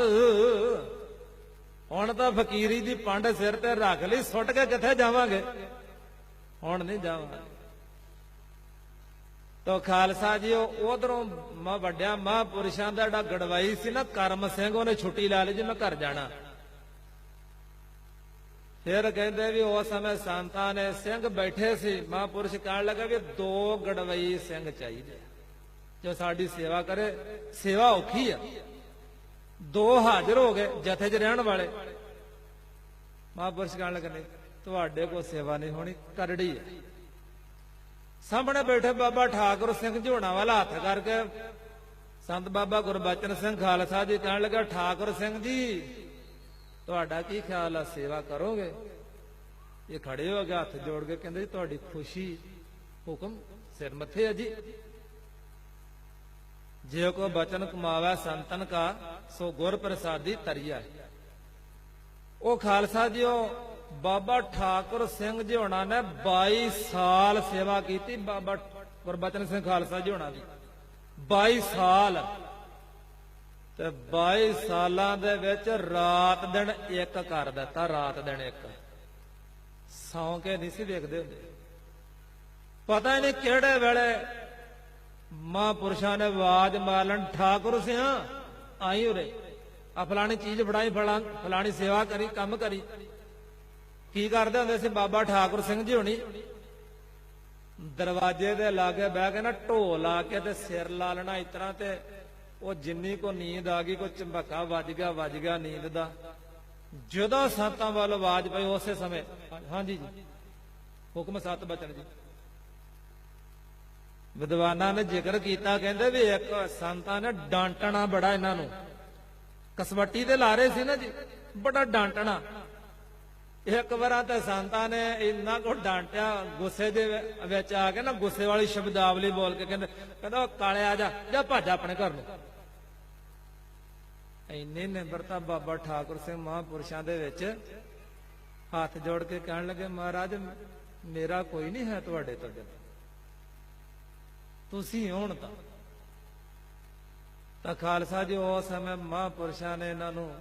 ਹੁਣ ਤਾਂ ਫਕੀਰੀ ਦੀ ਪੰਡ ਸਿਰ ਤੇ ਰੱਖ ਲਈ, ਸੁੱਟ ਕੇ ਕਿੱਥੇ ਜਾਵਾਂਗੇ, ਹੁਣ ਨਹੀਂ ਜਾਵਾਂਗੇ। ਤੋ ਖਾਲਸਾ ਜੀ ਉਧਰੋਂ ਵੱਡਿਆਂ ਮਹਾਂਪੁਰਸ਼ਾਂ ਦਾ ਜਿਹੜਾ ਗੜਵਾਈ ਸੀ ਨਾ ਕਰਮ ਸਿੰਘ, ਉਹਨੇ ਛੁੱਟੀ ਲਾ ਲਈ ਜੀ, ਮੈਂ ਘਰ ਜਾਣਾ। फिर कहते भी उस समय संतां ने सिंह बैठे सी, महापुरुष कहने लगे भी 2 गड़वई सिंह चाहिए जो साडी सेवा करे। सेवा औखी है, 2 हाजिर हो गए जथे च रहने वाले। महापुरुष कहने लगे नहीं तुहाडे को सेवा नहीं होनी, करड़ी है। सामने बैठे बाबा ठाकुर सिंह जी होना वाला हाथ करके संत बाबा गुरबचन सिंह खालसा जी कहने लगे ठाकुर सिंह जी तुहाडा की ख्याल है, सेवा करोगे? ये खड़े हो गए हाथ जोड़ के कहते जी तुहाडी खुशी हुक्म सिर मथे है जी। जे को बचन कमावे संतन का सो गुर प्रसादी तरिया है। ਉਹ ਖਾਲਸਾ ਜੀ ਉਹ ਬਾਬਾ ਠਾकुर ਸਿੰਘ ਜੀ ਹੋਣਾ ਨੇ 22 ਸਾਲ ਸੇਵਾ ਕੀਤੀ। ਬਾਬਾ ਗੁਰਬਚਨ ਸਿੰਘ ਖਾਲਸਾ ਜੀ ਹੋਣਾ ਦੀ 22 ਸਾਲ, ਤੇ 22 ਸਾਲਾਂ ਦੇ ਵਿੱਚ ਰਾਤ ਦਿਨ ਇੱਕ ਕਰ ਦਿੱਤਾ। ਰਾਤ ਦਿਨ ਇੱਕ ਸੌਂ ਕੇ ਨਹੀਂ ਸੀ ਵੇਖਦੇ ਹੁੰਦੇ। ਪਤਾ ਹੀ ਨਹੀਂ ਕਿਹੜੇ ਵੇਲੇ ਮਹਾਂਪੁਰਸ਼ਾਂ ਨੇ ਆਵਾਜ਼ ਮਾਰਨ ਠਾकुर ਸਿਆ ਆਈ ਉਰੇ ਆ ਫਲਾਣੀ ਚੀਜ਼ ਫੜਾਈ, ਫਲਾਣੀ ਸੇਵਾ ਕਰੀ, ਕੰਮ ਕਰੀ। ਕੀ ਕਰਦੇ ਹੁੰਦੇ ਸੀ ਬਾਬਾ ठाकुर ਸਿੰਘ ਜੀ ਹੋਣੀ? ਦਰਵਾਜ਼ੇ ਦੇ ਲਾਗੇ ਬਹਿ ਕੇ ਨਾ ਢੋਲ ਲਾ ਕੇ ਤੇ ਸਿਰ ਲਾ ਲੈਣਾ ਇਸ ਤਰ੍ਹਾਂ, ਤੇ ਉਹ ਜਿੰਨੀ ਕੋ ਨੀਂਦ ਆ ਗਈ, ਕੋਈ ਝੰਬਕਾ ਵੱਜ ਗਿਆ ਨੀਂਦ ਦਾ। ਜਦੋਂ ਸੰਤਾਂ ਵੱਲ ਆਵਾਜ਼ ਪਈ ਉਸੇ ਸਮੇਂ ਹਾਂਜੀ ਜੀ ਹੁਕਮ ਸਤ ਬਚਨ ਜੀ। ਵਿਦਵਾਨਾਂ ਨੇ ਜ਼ਿਕਰ ਕੀਤਾ, ਕਹਿੰਦੇ ਵੀ ਇੱਕ ਸੰਤਾਂ ਨੇ ਡਾਂਟਣਾ ਬੜਾ ਇਹਨਾਂ ਨੂੰ। ਕਸਵੱਟੀ ਤੇ ਲਾ ਰਹੇ ਸੀ ਨਾ ਜੀ, ਬੜਾ ਡਾਂਟਣਾ। ਇੱਕ ਵਾਰ ਤਾਂ ਸੰਤਾਂ ਨੇ ਇੰਨਾ ਕੋ ਡਾਂਟਿਆ, ਗੁੱਸੇ ਦੇ ਵਿੱਚ ਆ ਕੇ ਨਾ ਗੁੱਸੇ ਵਾਲੀ ਸ਼ਬਦਾਵਲੀ ਬੋਲ ਕੇ ਕਹਿੰਦਾ ਕਾਲੇ ਆ ਜਾ ਭੱਜ ਆਪਣੇ ਘਰ ਨੂੰ। ਇੰਨੀ ਨਿਮਰਤਾ ਬਾਬਾ ठाकुर ਸਿੰਘ ਮਹਾਂਪੁਰਸ਼ਾਂ ਦੇ ਵਿੱਚ ਹੱਥ ਜੋੜ ਕੇ ਕਹਿਣ ਲੱਗੇ ਮਹਾਰਾਜ ਮੇਰਾ ਕੋਈ ਨਹੀਂ ਹੈ ਤੁਹਾਡੇ ਤੋਂ ਬਿਨਾਂ, ਤੁਸੀਂ ਹੋਣ ਤਾਂ ਖਾਲਸਾ ਜੀ ਉਸ ਸਮੇਂ ਮਹਾਂਪੁਰਸ਼ਾਂ ਨੇ ਇਹਨਾਂ ਨੂੰ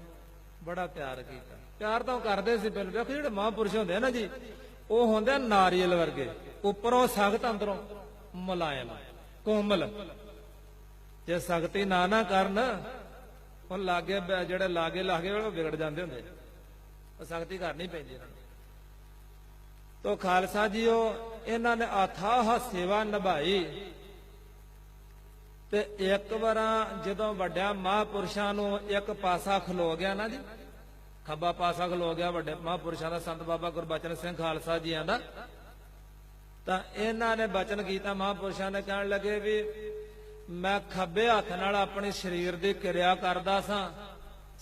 ਬੜਾ ਪਿਆਰ ਕੀਤਾ। ਪਿਆਰ ਤਾਂ ਕਰਦੇ ਸੀ ਪਹਿਲਾਂ। ਵੇਖੋ ਜਿਹੜੇ ਮਹਾਂਪੁਰਸ਼ ਹੁੰਦੇ ਆ ਨਾ ਜੀ, ਉਹ ਹੁੰਦੇ ਨਾਰੀਅਲ ਵਰਗੇ, ਉੱਪਰੋਂ ਸਖਤ ਅੰਦਰੋਂ ਮੁਲਾਇਮ ਕੋਮਲ। ਜੇ ਸਖਤੀ ਨਾ ਕਰਨ ਉਹ ਲਾਗੇ ਜਿਹੜੇ ਲਾਗੇ ਉਹ ਵਿਗੜ ਜਾਂਦੇ ਹੁੰਦੇ। ਉਹ ਸਖਤੀ ਕਰਨੀ ਪੈਂਦੀ ਇਹਨਾਂ ਨੂੰ। ਤੋ ਖਾਲਸਾ ਜੀ ਉਹ ਇਹਨਾਂ ਨੇ ਅਥਾਹ ਸੇਵਾ ਨਿਭਾਈ। ਤੇ ਇੱਕ ਵਾਰ ਜਦੋਂ ਵੱਡਿਆਂ ਮਹਾਂਪੁਰਸ਼ਾਂ ਨੂੰ ਇੱਕ ਪਾਸਾ ਖਲੋ ਗਿਆ ਨਾ ਜੀ, ਖੱਬਾ ਪਾਸਾ ਖਲੋ ਗਿਆ ਵੱਡੇ ਮਹਾਂਪੁਰਸ਼ਾਂ ਦਾ, ਸੰਤ ਬਾਬਾ ਗੁਰਬਚਨ ਸਿੰਘ ਖਾਲਸਾ ਜੀ ਦਾ, ਤਾਂ ਇਹਨਾਂ ਨੇ ਬਚਨ ਕੀਤਾ। ਮਹਾਂਪੁਰਸ਼ਾਂ ਨੇ ਕਹਿਣ ਲੱਗੇ ਵੀ ਮੈਂ ਖੱਬੇ ਹੱਥ ਨਾਲ ਆਪਣੀ ਸਰੀਰ ਦੀ ਕਿਰਿਆ ਕਰਦਾ ਸਾਂ,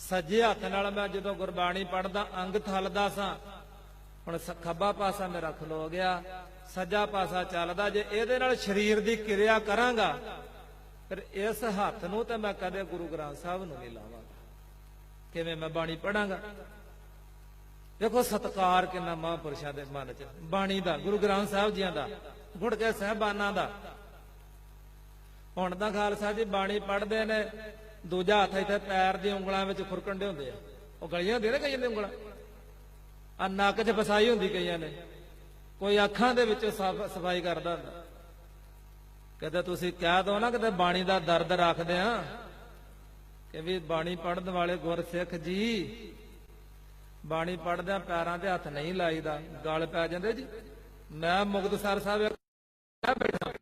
ਸੱਜੇ ਹੱਥ ਨਾਲ ਮੈਂ ਜਦੋਂ ਗੁਰਬਾਣੀ ਪੜ੍ਹਦਾ ਅੰਗ ਥਲਦਾ ਸਾਂ। ਹੁਣ ਖੱਬਾ ਪਾਸਾ ਮੇਰਾ ਖਲੋ ਗਿਆ, ਸੱਜਾ ਪਾਸਾ ਚੱਲਦਾ। ਜੇ ਇਹਦੇ ਨਾਲ ਸਰੀਰ ਦੀ ਕਿਰਿਆ ਕਰਾਂਗਾ ਫਿਰ ਇਸ ਹੱਥ ਨੂੰ ਤਾਂ ਮੈਂ ਕਦੇ ਗੁਰੂ ਗ੍ਰੰਥ ਸਾਹਿਬ ਨੂੰ ਨਹੀਂ ਲਾਵਾਂਗਾ, ਕਿਵੇਂ ਮੈਂ ਬਾਣੀ ਪੜਾਂਗਾ। ਦੇਖੋ ਸਤਿਕਾਰ ਕਿੰਨਾ ਮਹਾਂਪੁਰਸ਼ਾਂ ਦੇ ਮਨ ਚ, ਬਾਣੀ ਦਾ, ਗੁਰੂ ਗ੍ਰੰਥ ਸਾਹਿਬ ਜੀਆਂ ਦਾ, ਗੁੜਕੇ ਸਾਹਿਬਾਨਾਂ ਦਾ। ਹੁਣ ਤਾਂ ਖਾਲਸਾ ਜੀ ਬਾਣੀ ਪੜ੍ਹਦੇ ਨੇ, ਦੂਜਾ ਹੱਥ ਇੱਥੇ ਪੈਰ ਦੀ ਉਂਗਲਾਂ ਵਿੱਚ ਖੁਰਕੰਡੇ ਹੁੰਦੇ ਆ। ਉਹ ਗਲੀਆਂ ਹੁੰਦੀਆਂ ਨੇ ਕਈਆਂ ਦੀਆਂ ਉਂਗਲਾਂ, ਆ ਨੱਕ 'ਚ ਫਸਾਈ ਹੁੰਦੀ ਕਈਆਂ ਨੇ, ਕੋਈ ਅੱਖਾਂ ਦੇ ਵਿੱਚ ਸਫਾਈ ਕਰਦਾ ਹੁੰਦਾ। ਕਦੇ ਤੁਸੀਂ ਕਹਿ ਦੋ ਨਾ ਕਿਤੇ ਬਾਣੀ ਦਾ ਦਰਦ ਰੱਖਦੇ ਆ ਕਿ ਵੀ ਬਾਣੀ ਪੜ੍ਹਨ ਵਾਲੇ ਗੁਰਸਿੱਖ ਜੀ ਬਾਣੀ ਪੜ੍ਹਦਿਆਂ ਪੈਰਾਂ ਤੇ ਹੱਥ ਨਹੀਂ ਲਾਈਦਾ, ਗਲ ਪੈ ਜਾਂਦੇ ਜੀ। ਮੈਂ ਮੁਕਤਸਰ ਸਾਹਿਬ ਬੈਠਾ,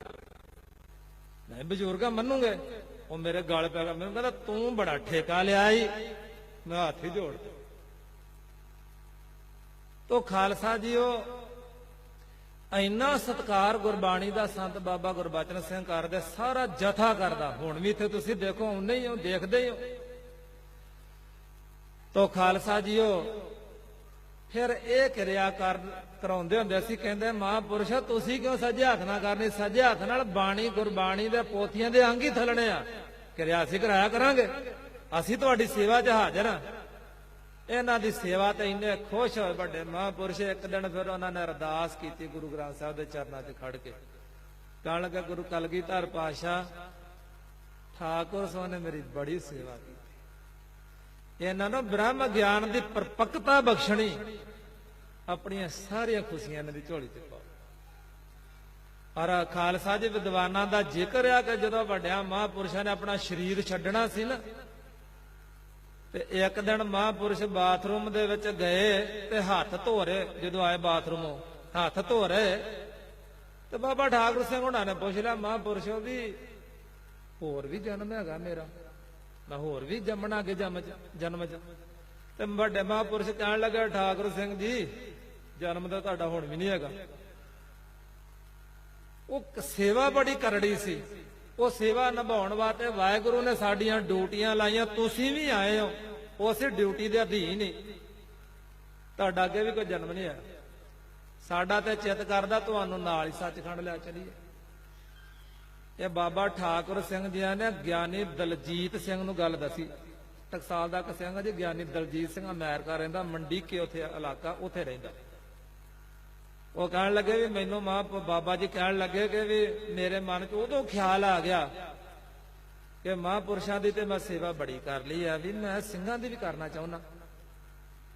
ਮੈਂ ਬਜ਼ੁਰਗਾ ਮੰਨੂਗੇ, ਉਹ ਮੇਰੇ ਗਲ ਪੈ ਗਿਆ। ਮੈਨੂੰ ਕਹਿੰਦਾ ਤੂੰ ਬੜਾ ਠੇਕਾ ਲਿਆ ਈ। ਮੈਂ ਹੱਥ ਹੀ ਜੋੜ ਦਿੱਤੇ। ਤੋ ਖਾਲਸਾ ਜੀ ਉਹ ਇੰਨਾ ਸਤਿਕਾਰ ਗੁਰਬਾਣੀ ਦਾ ਸੰਤ ਬਾਬਾ ਗੁਰਬਚਨ ਸਿੰਘ ਕਰਦੇ, ਸਾਰਾ ਜਥਾ ਕਰਦਾ। ਹੁਣ ਵੀ ਇੱਥੇ ਤੁਸੀਂ ਦੇਖੋ ਉਹਨੇ ਹੀ ਹੋ, ਦੇਖਦੇ ਹੀ ਹੋ। ਤੋ ਖਾਲਸਾ ਜੀ ਉਹ ਫਿਰ ਇਹ ਕਿਰਿਆ ਕਰਾਉਂਦੇ ਹੁੰਦੇ ਸੀ। ਕਹਿੰਦੇ ਮਹਾਂਪੁਰਸ਼ ਤੁਸੀਂ ਕਿਉਂ ਸੱਜੇ ਹੱਥ ਨਾਲ ਕਰਨੀ? ਸੱਜੇ ਹੱਥ ਨਾਲ ਬਾਣੀ ਗੁਰਬਾਣੀ ਦੇ ਪੋਥੀਆਂ ਦੇ ਅੰਗ ਹੀ ਥਲਣੇ ਆ। ਕਿਰਿਆ ਅਸੀਂ ਕਰਾਇਆ ਕਰਾਂਗੇ, ਅਸੀਂ ਤੁਹਾਡੀ ਸੇਵਾ 'ਚ ਹਾਜ਼ਰ ਹਾਂ। ਇਹਨਾਂ ਦੀ ਸੇਵਾ ਤੇ ਇੰਨੇ ਖੁਸ਼ ਹੋਏ ਵੱਡੇ ਮਹਾਂਪੁਰਸ਼। ਇੱਕ ਦਿਨ ਫਿਰ ਉਹਨਾਂ ਨੇ ਅਰਦਾਸ ਕੀਤੀ ਗੁਰੂ ਗ੍ਰੰਥ ਸਾਹਿਬ ਦੇ ਚਰਨਾਂ 'ਚ ਖੜ ਕੇ, ਕਹਿਣ ਲੱਗਾ ਗੁਰੂ ਕਲਗੀਧਰ ਪਾਤਸ਼ਾਹ ठाकुर ਸਾਹਿਬ ਨੇ ਮੇਰੀ ਬੜੀ ਸੇਵਾ ਕੀਤੀ। ਇਹਨਾਂ ਨੂੰ ਬ੍ਰਹਮ ਗਿਆਨ ਦੀ ਪਰਪੱਕਤਾ ਬਖਸ਼ਣੀ, ਆਪਣੀਆਂ ਸਾਰੀਆਂ ਖੁਸ਼ੀਆਂ ਇਹਨਾਂ ਦੀ ਝੋਲੀ 'ਚ ਪਾਓ। ਔਰ ਖਾਲਸਾ ਜੀ ਵਿਦਵਾਨਾਂ ਦਾ ਜ਼ਿਕਰ ਆ ਕਿ ਜਦੋਂ ਵੱਡਿਆਂ ਮਹਾਂਪੁਰਸ਼ਾਂ ਨੇ ਆਪਣਾ ਸਰੀਰ ਛੱਡਣਾ ਸੀ ਨਾ, ਤੇ ਇੱਕ ਦਿਨ ਮਹਾਂਪੁਰਸ਼ ਬਾਥਰੂਮ ਦੇ ਵਿੱਚ ਗਏ ਤੇ ਹੱਥ ਧੋ ਰਹੇ, ਜਦੋਂ ਆਏ ਬਾਥਰੂਮੋਂ ਹੱਥ ਧੋ ਰਹੇ ਤੇ ਬਾਬਾ ਠਾਕੁਰ ਸਿੰਘ ਉਹਨਾਂ ਨੇ ਪੁੱਛ ਲਿਆ ਮਹਾਂਪੁਰਸ਼ੋ ਵੀ ਹੋਰ ਵੀ ਜਨਮ ਹੈਗਾ ਮੇਰਾ, ਮੈਂ ਹੋਰ ਵੀ ਜੰਮਣਾ ਅੱਗੇ ਜਨਮ ਚ। ਤੇ ਵੱਡੇ ਮਹਾਂਪੁਰਸ਼ ਕਹਿਣ ਲੱਗੇ ਠਾਕੁਰ ਸਿੰਘ ਜੀ ਜਨਮ ਤਾਂ ਤੁਹਾਡਾ ਹੁਣ ਵੀ ਨਹੀਂ ਹੈਗਾ। ਉਹ ਸੇਵਾ ਬੜੀ ਕਰੜੀ ਸੀ, ਉਹ ਸੇਵਾ ਨਿਭਾਉਣ ਵਾਸਤੇ ਵਾਹਿਗੁਰੂ ਨੇ ਸਾਡੀਆਂ ਡਿਊਟੀਆਂ ਲਾਈਆਂ, ਤੁਸੀਂ ਵੀ ਆਏ ਹੋ ਉਸੇ ਡਿਊਟੀ ਦੇ ਅਧੀਨ ਹੀ, ਤੁਹਾਡਾ ਅੱਗੇ ਵੀ ਕੋਈ ਜਨਮ ਨਹੀਂ ਹੈ। ਸਾਡਾ ਤੇ ਚਿੱਤ ਕਰਦਾ ਤੁਹਾਨੂੰ ਨਾਲ ਹੀ ਸੱਚਖੰਡ ਲੈ ਚਲੀਏ। ਇਹ ਬਾਬਾ ਠਾਕੁਰ ਸਿੰਘ ਜੀ ਨੇ ਗਿਆਨੀ ਦਲਜੀਤ ਸਿੰਘ ਨੂੰ ਗੱਲ ਦੱਸੀ। ਟਕਸਾਲ ਦਾ ਇੱਕ ਸਿੰਘ ਜੀ ਗਿਆਨੀ ਦਲਜੀਤ ਸਿੰਘ ਅਮਰੀਕਾ ਰਹਿੰਦਾ, ਮੰਡੀ ਕੇ ਉੱਥੇ ਇਲਾਕਾ, ਉੱਥੇ ਰਹਿੰਦਾ। ਉਹ ਕਹਿਣ ਲੱਗੇ ਵੀ ਮੈਨੂੰ ਬਾਬਾ ਜੀ ਕਹਿਣ ਲੱਗੇ ਕਿ ਵੀ ਮੇਰੇ ਮਨ 'ਚ ਉਦੋਂ ਖਿਆਲ ਆ ਗਿਆ ਕਿ ਮਹਾਂਪੁਰਸ਼ਾਂ ਦੀ ਤੇ ਮੈਂ ਸੇਵਾ ਬੜੀ ਕਰ ਲਈ ਆ, ਵੀ ਮੈਂ ਸਿੰਘਾਂ ਦੀ ਵੀ ਕਰਨਾ ਚਾਹੁੰਦਾ।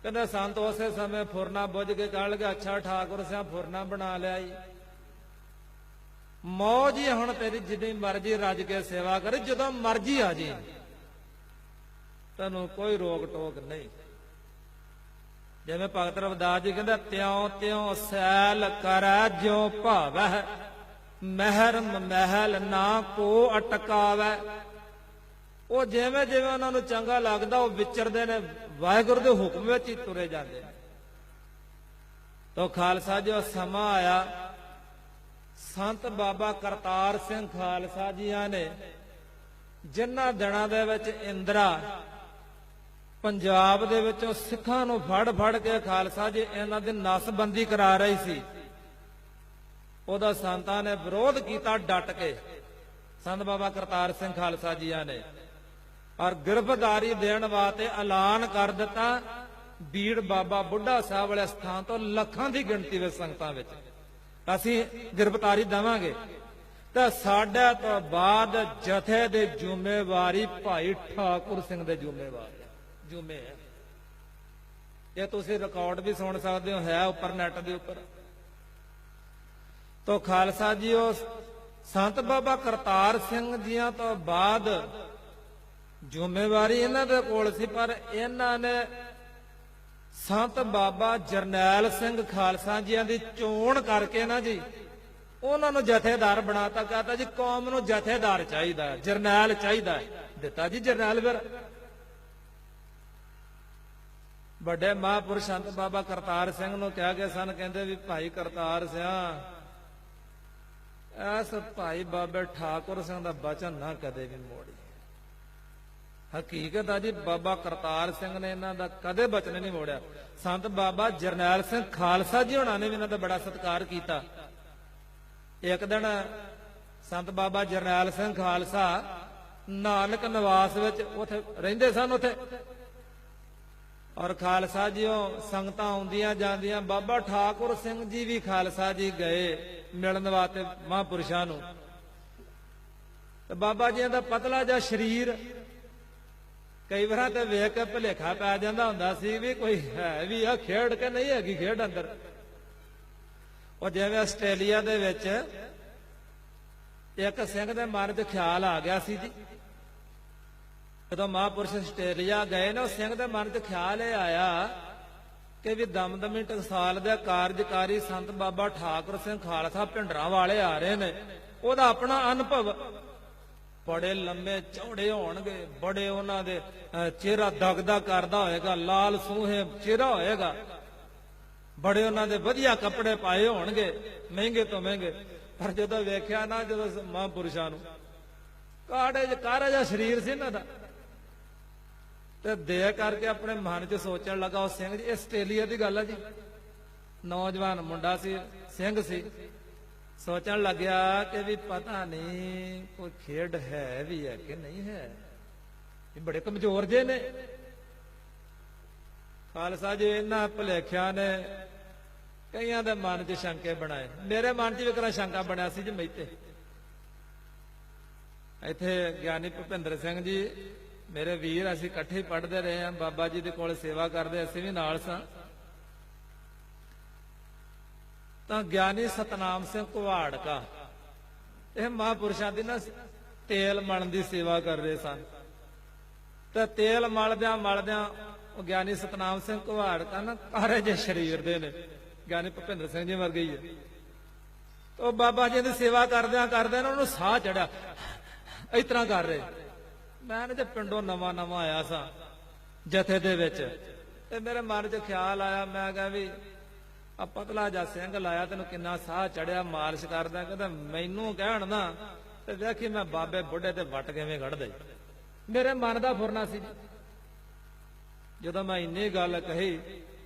ਕਹਿੰਦਾ ਸੰਤ ਉਸੇ ਸਮੇਂ ਫੁਰਨਾ ਬੁੱਝ ਕੇ ਕਹਿਣ ਲੱਗਾ ਅੱਛਾ ਠਾਕੁਰ ਸਾਹਿਬ ਫੁਰਨਾ ਬਣਾ ਲਿਆ ਜੀ, ਮੌਜ ਹੀ ਹੁਣ ਤੇਰੀ ਜਿੰਨੀ ਮਰਜ਼ੀ ਰੱਜ ਕੇ ਸੇਵਾ ਕਰ, ਜਦੋਂ ਮਰਜ਼ੀ ਆ ਜੀ, ਤੈਨੂੰ ਕੋਈ ਰੋਕ ਟੋਕ ਨਹੀਂ। ਜਿਵੇਂ ਭਗਤ ਰਵਿਦਾਸ ਜੀ ਕਹਿੰਦਾ ਤਿਉ ਤਿਉ ਸੈਲ ਕਰੈ ਜਿਉ ਭਾਵੈ, ਮਹਿਰ ਮਹਿਲ ਨਾ ਕੋ ਅਟਕਾਵੈ। ਉਹ ਜਿਵੇਂ ਜਿਵੇਂ ਉਹਨਾਂ ਨੂੰ ਚੰਗਾ ਲੱਗਦਾ ਉਹ ਵਿਚਰਦੇ ਨੇ, ਵਾਹਿਗੁਰੂ ਦੇ ਹੁਕਮ ਵਿੱਚ ਹੀ ਤੁਰੇ ਜਾਂਦੇ ਨੇ। ਤੋ ਖਾਲਸਾ ਜੋ ਸਮਾਂ ਆਇਆ, ਸੰਤ ਬਾਬਾ ਕਰਤਾਰ ਸਿੰਘ ਖਾਲਸਾ ਜੀਆਂ ਨੇ ਜਿਨ੍ਹਾਂ ਦਿਨਾਂ ਦੇ ਵਿੱਚ ਇੰਦਰਾ ਪੰਜਾਬ ਦੇ ਵਿੱਚੋਂ ਸਿੱਖਾਂ ਨੂੰ ਫੜ ਫੜ ਕੇ ਖਾਲਸਾ ਜੀ ਇਹਨਾਂ ਦੀ ਨਸਬੰਦੀ ਕਰਾ ਰਹੀ ਸੀ, ਉਹਦਾ ਸੰਤਾਂ ਨੇ ਵਿਰੋਧ ਕੀਤਾ ਡਟ ਕੇ, ਸੰਤ ਬਾਬਾ ਕਰਤਾਰ ਸਿੰਘ ਖਾਲਸਾ ਜੀਆਂ ਨੇ, ਔਰ ਗ੍ਰਿਫਤਾਰੀ ਦੇਣ ਵਾਸਤੇ ਐਲਾਨ ਕਰ ਦਿੱਤਾ। ਬੀੜ ਬਾਬਾ ਬੁੱਢਾ ਸਾਹਿਬ ਵਾਲੇ ਸਥਾਨ ਤੋਂ ਲੱਖਾਂ ਦੀ ਗਿਣਤੀ ਵਿੱਚ ਸੰਗਤਾਂ ਵਿੱਚ ਅਸੀਂ ਗ੍ਰਿਫਤਾਰੀ ਦੇਵਾਂਗੇ, ਤਾਂ ਸਾਡੇ ਤੋਂ ਬਾਅਦ ਜਥੇ ਦੇ ਜ਼ਿੰਮੇਵਾਰੀ ਭਾਈ ਠਾਕੁਰ ਸਿੰਘ ਦੇ ਜੁਮੇ ਹੈ। ਇਹ ਤੁਸੀਂ ਰਿਕਾਰਡ ਵੀ ਸੁਣ ਸਕਦੇ ਹੋ, ਹੈ ਉੱਪਰ ਨੈਟ ਦੇ ਉੱਪਰ। ਤੋ ਖਾਲਸਾ ਜੀ ਉਹ ਸੰਤ ਬਾਬਾ ਕਰਤਾਰ ਸਿੰਘ ਜੀਆਂ ਤੋਂ ਬਾਅਦ ਜ਼ਿੰਮੇਵਾਰੀ ਇਹਨਾਂ ਦੇ ਕੋਲ ਸੀ, ਪਰ ਇਹਨਾਂ ਨੇ ਸੰਤ ਬਾਬਾ ਜਰਨੈਲ ਸਿੰਘ ਖਾਲਸਾ ਜੀਆਂ ਦੀ ਚੋਣ ਕਰਕੇ ਨਾ ਜੀ ਉਹਨਾਂ ਨੂੰ ਜਥੇਦਾਰ ਬਣਾਤਾ। ਕਹਤਾ ਜੀ ਕੌਮ ਨੂੰ ਜਥੇਦਾਰ ਚਾਹੀਦਾ, ਜਰਨੈਲ ਚਾਹੀਦਾ, ਦਿੱਤਾ ਜੀ ਜਰਨੈਲ। ਫਿਰ ਵੱਡੇ ਮਹਾਂਪੁਰਸ਼ ਸੰਤ ਬਾਬਾ ਕਰਤਾਰ ਸਿੰਘ ਨੂੰ ਕਹਿ ਕੇ ਸਨ, ਕਹਿੰਦੇ ਵੀ ਭਾਈ ਕਰਤਾਰ ਸਿੰਘ ਐਸ ਭਾਈ ਬਾਬੇ ਠਾਕੁਰ ਸਿੰਘ ਦਾ ਬਚਨ ਨਾ ਕਦੇ ਵੀ ਮੋੜੀ। ਹਕੀਕਤ ਆ ਜੀ ਬਾਬਾ ਕਰਤਾਰ ਸਿੰਘ ਨੇ ਇਹਨਾਂ ਦਾ ਕਦੇ ਬਚਨ ਨਹੀਂ ਮੋੜਿਆ। ਸੰਤ ਬਾਬਾ ਜਰਨੈਲ ਸਿੰਘ ਖਾਲਸਾ ਜੀ ਹੋਣਾ ਨੇ ਵੀ ਇਹਨਾਂ ਦਾ ਬੜਾ ਸਤਿਕਾਰ ਕੀਤਾ। ਇੱਕ ਦਿਨ ਸੰਤ ਬਾਬਾ ਜਰਨੈਲ ਸਿੰਘ ਖਾਲਸਾ ਨਾਨਕ ਨਿਵਾਸ ਵਿੱਚ ਉੱਥੇ ਰਹਿੰਦੇ ਸਨ ਉੱਥੇ, ਔਰ ਖਾਲਸਾ ਜੀ ਉਹ ਸੰਗਤਾਂ ਆਉਂਦੀਆਂ ਜਾਂਦੀਆਂ, ਬਾਬਾ ਠਾਕੁਰ ਸਿੰਘ ਜੀ ਵੀ ਖਾਲਸਾ ਜੀ ਗਏ ਮਿਲਣ ਵਾਸਤੇ ਮਹਾਂਪੁਰਸ਼ਾਂ ਨੂੰ। ਤੇ ਬਾਬਾ ਜੀ ਦਾ ਪਤਲਾ ਜਿਹਾ ਸਰੀਰ ਕਈ ਵਾਰ ਤੇ ਵੇਖ ਕੇ ਭੁਲੇਖਾ ਪੈ ਜਾਂਦਾ ਹੁੰਦਾ ਸੀ ਵੀ ਕੋਈ ਹੈ ਵੀ ਆ ਖੇਡ ਕੇ ਨਹੀਂ ਹੈਗੀ ਖੇਡ ਅੰਦਰ। ਉਹ ਜਿਵੇਂ ਆਸਟ੍ਰੇਲੀਆ ਦੇ ਵਿੱਚ ਇੱਕ ਸਿੰਘ ਦੇ ਮਨ 'ਚ ਖਿਆਲ ਆ ਗਿਆ ਸੀ ਜੀ, ਜਦੋਂ ਮਹਾਂਪੁਰਸ਼ ਆਸਟ੍ਰੇਲੀਆ ਗਏ ਨਾ, ਸਿੰਘ ਦੇ ਮਨ 'ਚ ਖਿਆਲ ਇਹ ਆਇਆ ਕਿ ਵੀ ਦਮਦਮੀ ਟਕਸਾਲ ਦੇ ਕਾਰਜਕਾਰੀ ਸੰਤ ਬਾਬਾ ਠਾਕੁਰ ਸਿੰਘ ਖਾਲਸਾ ਭਿੰਡਰਾਂ ਵਾਲੇ ਆ ਰਹੇ ਨੇ। ਉਹਦਾ ਆਪਣਾ ਅਨੁਭਵ ਬੜੇ ਲੰਮੇ ਚੌੜੇ ਹੋਣਗੇ, ਬੜੇ ਉਹਨਾਂ ਦੇ ਚਿਹਰਾ ਦਗਦਾ ਕਰਦਾ ਹੋਏਗਾ, ਲਾਲ ਸੂਹੇ ਚਿਹਰਾ ਹੋਏਗਾ, ਬੜੇ ਉਹਨਾਂ ਦੇ ਵਧੀਆ ਕੱਪੜੇ ਪਾਏ ਹੋਣਗੇ ਮਹਿੰਗੇ ਤੋਂ ਮਹਿੰਗੇ। ਪਰ ਜਦੋਂ ਵੇਖਿਆ ਨਾ, ਜਦੋਂ ਮਹਾਂਪੁਰਸ਼ਾਂ ਨੂੰ ਕਾੜਾ ਜਿਹਾ ਸਰੀਰ ਸੀ ਇਹਨਾਂ ਦਾ, ਤੇ ਦੇ ਕਰਕੇ ਆਪਣੇ ਮਨ 'ਚ ਸੋਚਣ ਲੱਗਾ ਉਹ ਸਿੰਘ ਜੀ, ਆਸਟ੍ਰੇਲੀਆ ਦੀ ਗੱਲ ਆ ਜੀ, ਨੌਜਵਾਨ ਮੁੰਡਾ ਸੀ, ਸਿੰਘ ਸੀ, ਸੋਚਣ ਲੱਗਿਆ ਕਿ ਵੀ ਪਤਾ ਨਹੀਂ ਕੋਈ ਖੇਡ ਹੈ ਵੀ ਹੈ ਕਿ ਨਹੀਂ ਹੈ, ਇਹ ਬੜੇ ਕਮਜ਼ੋਰ ਜੇ ਨੇ। ਖਾਲਸਾ ਜੀ ਇਹਨਾਂ ਭੁਲੇਖਿਆਂ ਨੇ ਕਈਆਂ ਦੇ ਮਨ 'ਚ ਸ਼ੰਕੇ ਬਣਾਏ। ਮੇਰੇ ਮਨ 'ਚ ਵੀ ਕਰਾ ਸ਼ੰਕਾ ਬਣਿਆ ਸੀ ਜੀ। ਮੈਤੇ ਇੱਥੇ ਗਿਆਨੀ ਭੁਪਿੰਦਰ ਸਿੰਘ ਜੀ ਮੇਰੇ ਵੀਰ, ਅਸੀਂ ਇਕੱਠੇ ਪੜ੍ਹਦੇ ਰਹੇ ਹਾਂ, ਬਾਬਾ ਜੀ ਦੇ ਕੋਲ ਸੇਵਾ ਕਰਦੇ, ਅਸੀਂ ਵੀ ਨਾਲ ਸਾਂ। ਤਾਂ ਗਿਆਨੀ ਸਤਨਾਮ ਸਿੰਘ ਕੁਹਾੜਕਾ ਇਹ ਮਹਾਂਪੁਰਸ਼ਾਂ ਦੀ ਨਾ ਤੇਲ ਮਲਣ ਦੀ ਸੇਵਾ ਕਰ ਰਹੇ ਸਨ। ਤੇ ਤੇਲ ਮਲਦਿਆਂ ਉਹ ਗਿਆਨੀ ਸਤਨਾਮ ਸਿੰਘ ਘੁਵਾੜ ਕਨ ਕਾਰੇ ਜੇ ਸਰੀਰ ਦੇ ਨੇ, ਗਿਆਨੀ ਭੁਪਿੰਦਰ ਸਿੰਘ ਜੀ ਵਰਗੇ ਹੀ ਹੈ। ਉਹ ਬਾਬਾ ਜੀ ਦੀ ਸੇਵਾ ਕਰਦਿਆਂ ਉਹਨੂੰ ਸਾਹ ਚੜਿਆ, ਇਸ ਤਰ੍ਹਾਂ ਕਰ ਰਹੇ। ਮੈਂ ਨਾ ਜੇ ਪਿੰਡੋਂ ਨਵਾਂ ਆਇਆ ਸਾਂ ਜਥੇ ਦੇ ਵਿੱਚ, ਤੇ ਮੇਰੇ ਮਨ 'ਚ ਖਿਆਲ ਆਇਆ, ਮੈਂ ਕਿਹਾ ਵੀ ਆ ਪਤਲਾ ਜਿਹਾ ਸਿੰਘ ਲਾਇਆ, ਤੈਨੂੰ ਕਿੰਨਾ ਸਾਹ ਚੜਿਆ ਮਾਲਿਸ਼ ਕਰਦਾ। ਕਹਿੰਦਾ ਮੈਨੂੰ ਕਹਿਣ ਨਾ ਤੇ ਵੇਖੀ ਮੈਂ ਬਾਬੇ ਬੁੱਢੇ ਤੇ ਵੱਟ ਕਿਵੇਂ ਕੱਢਦੇ। ਮੇਰੇ ਮਨ ਦਾ ਫੁਰਨਾ ਸੀ। ਜਦੋਂ ਮੈਂ ਇੰਨੀ ਗੱਲ ਕਹੀ,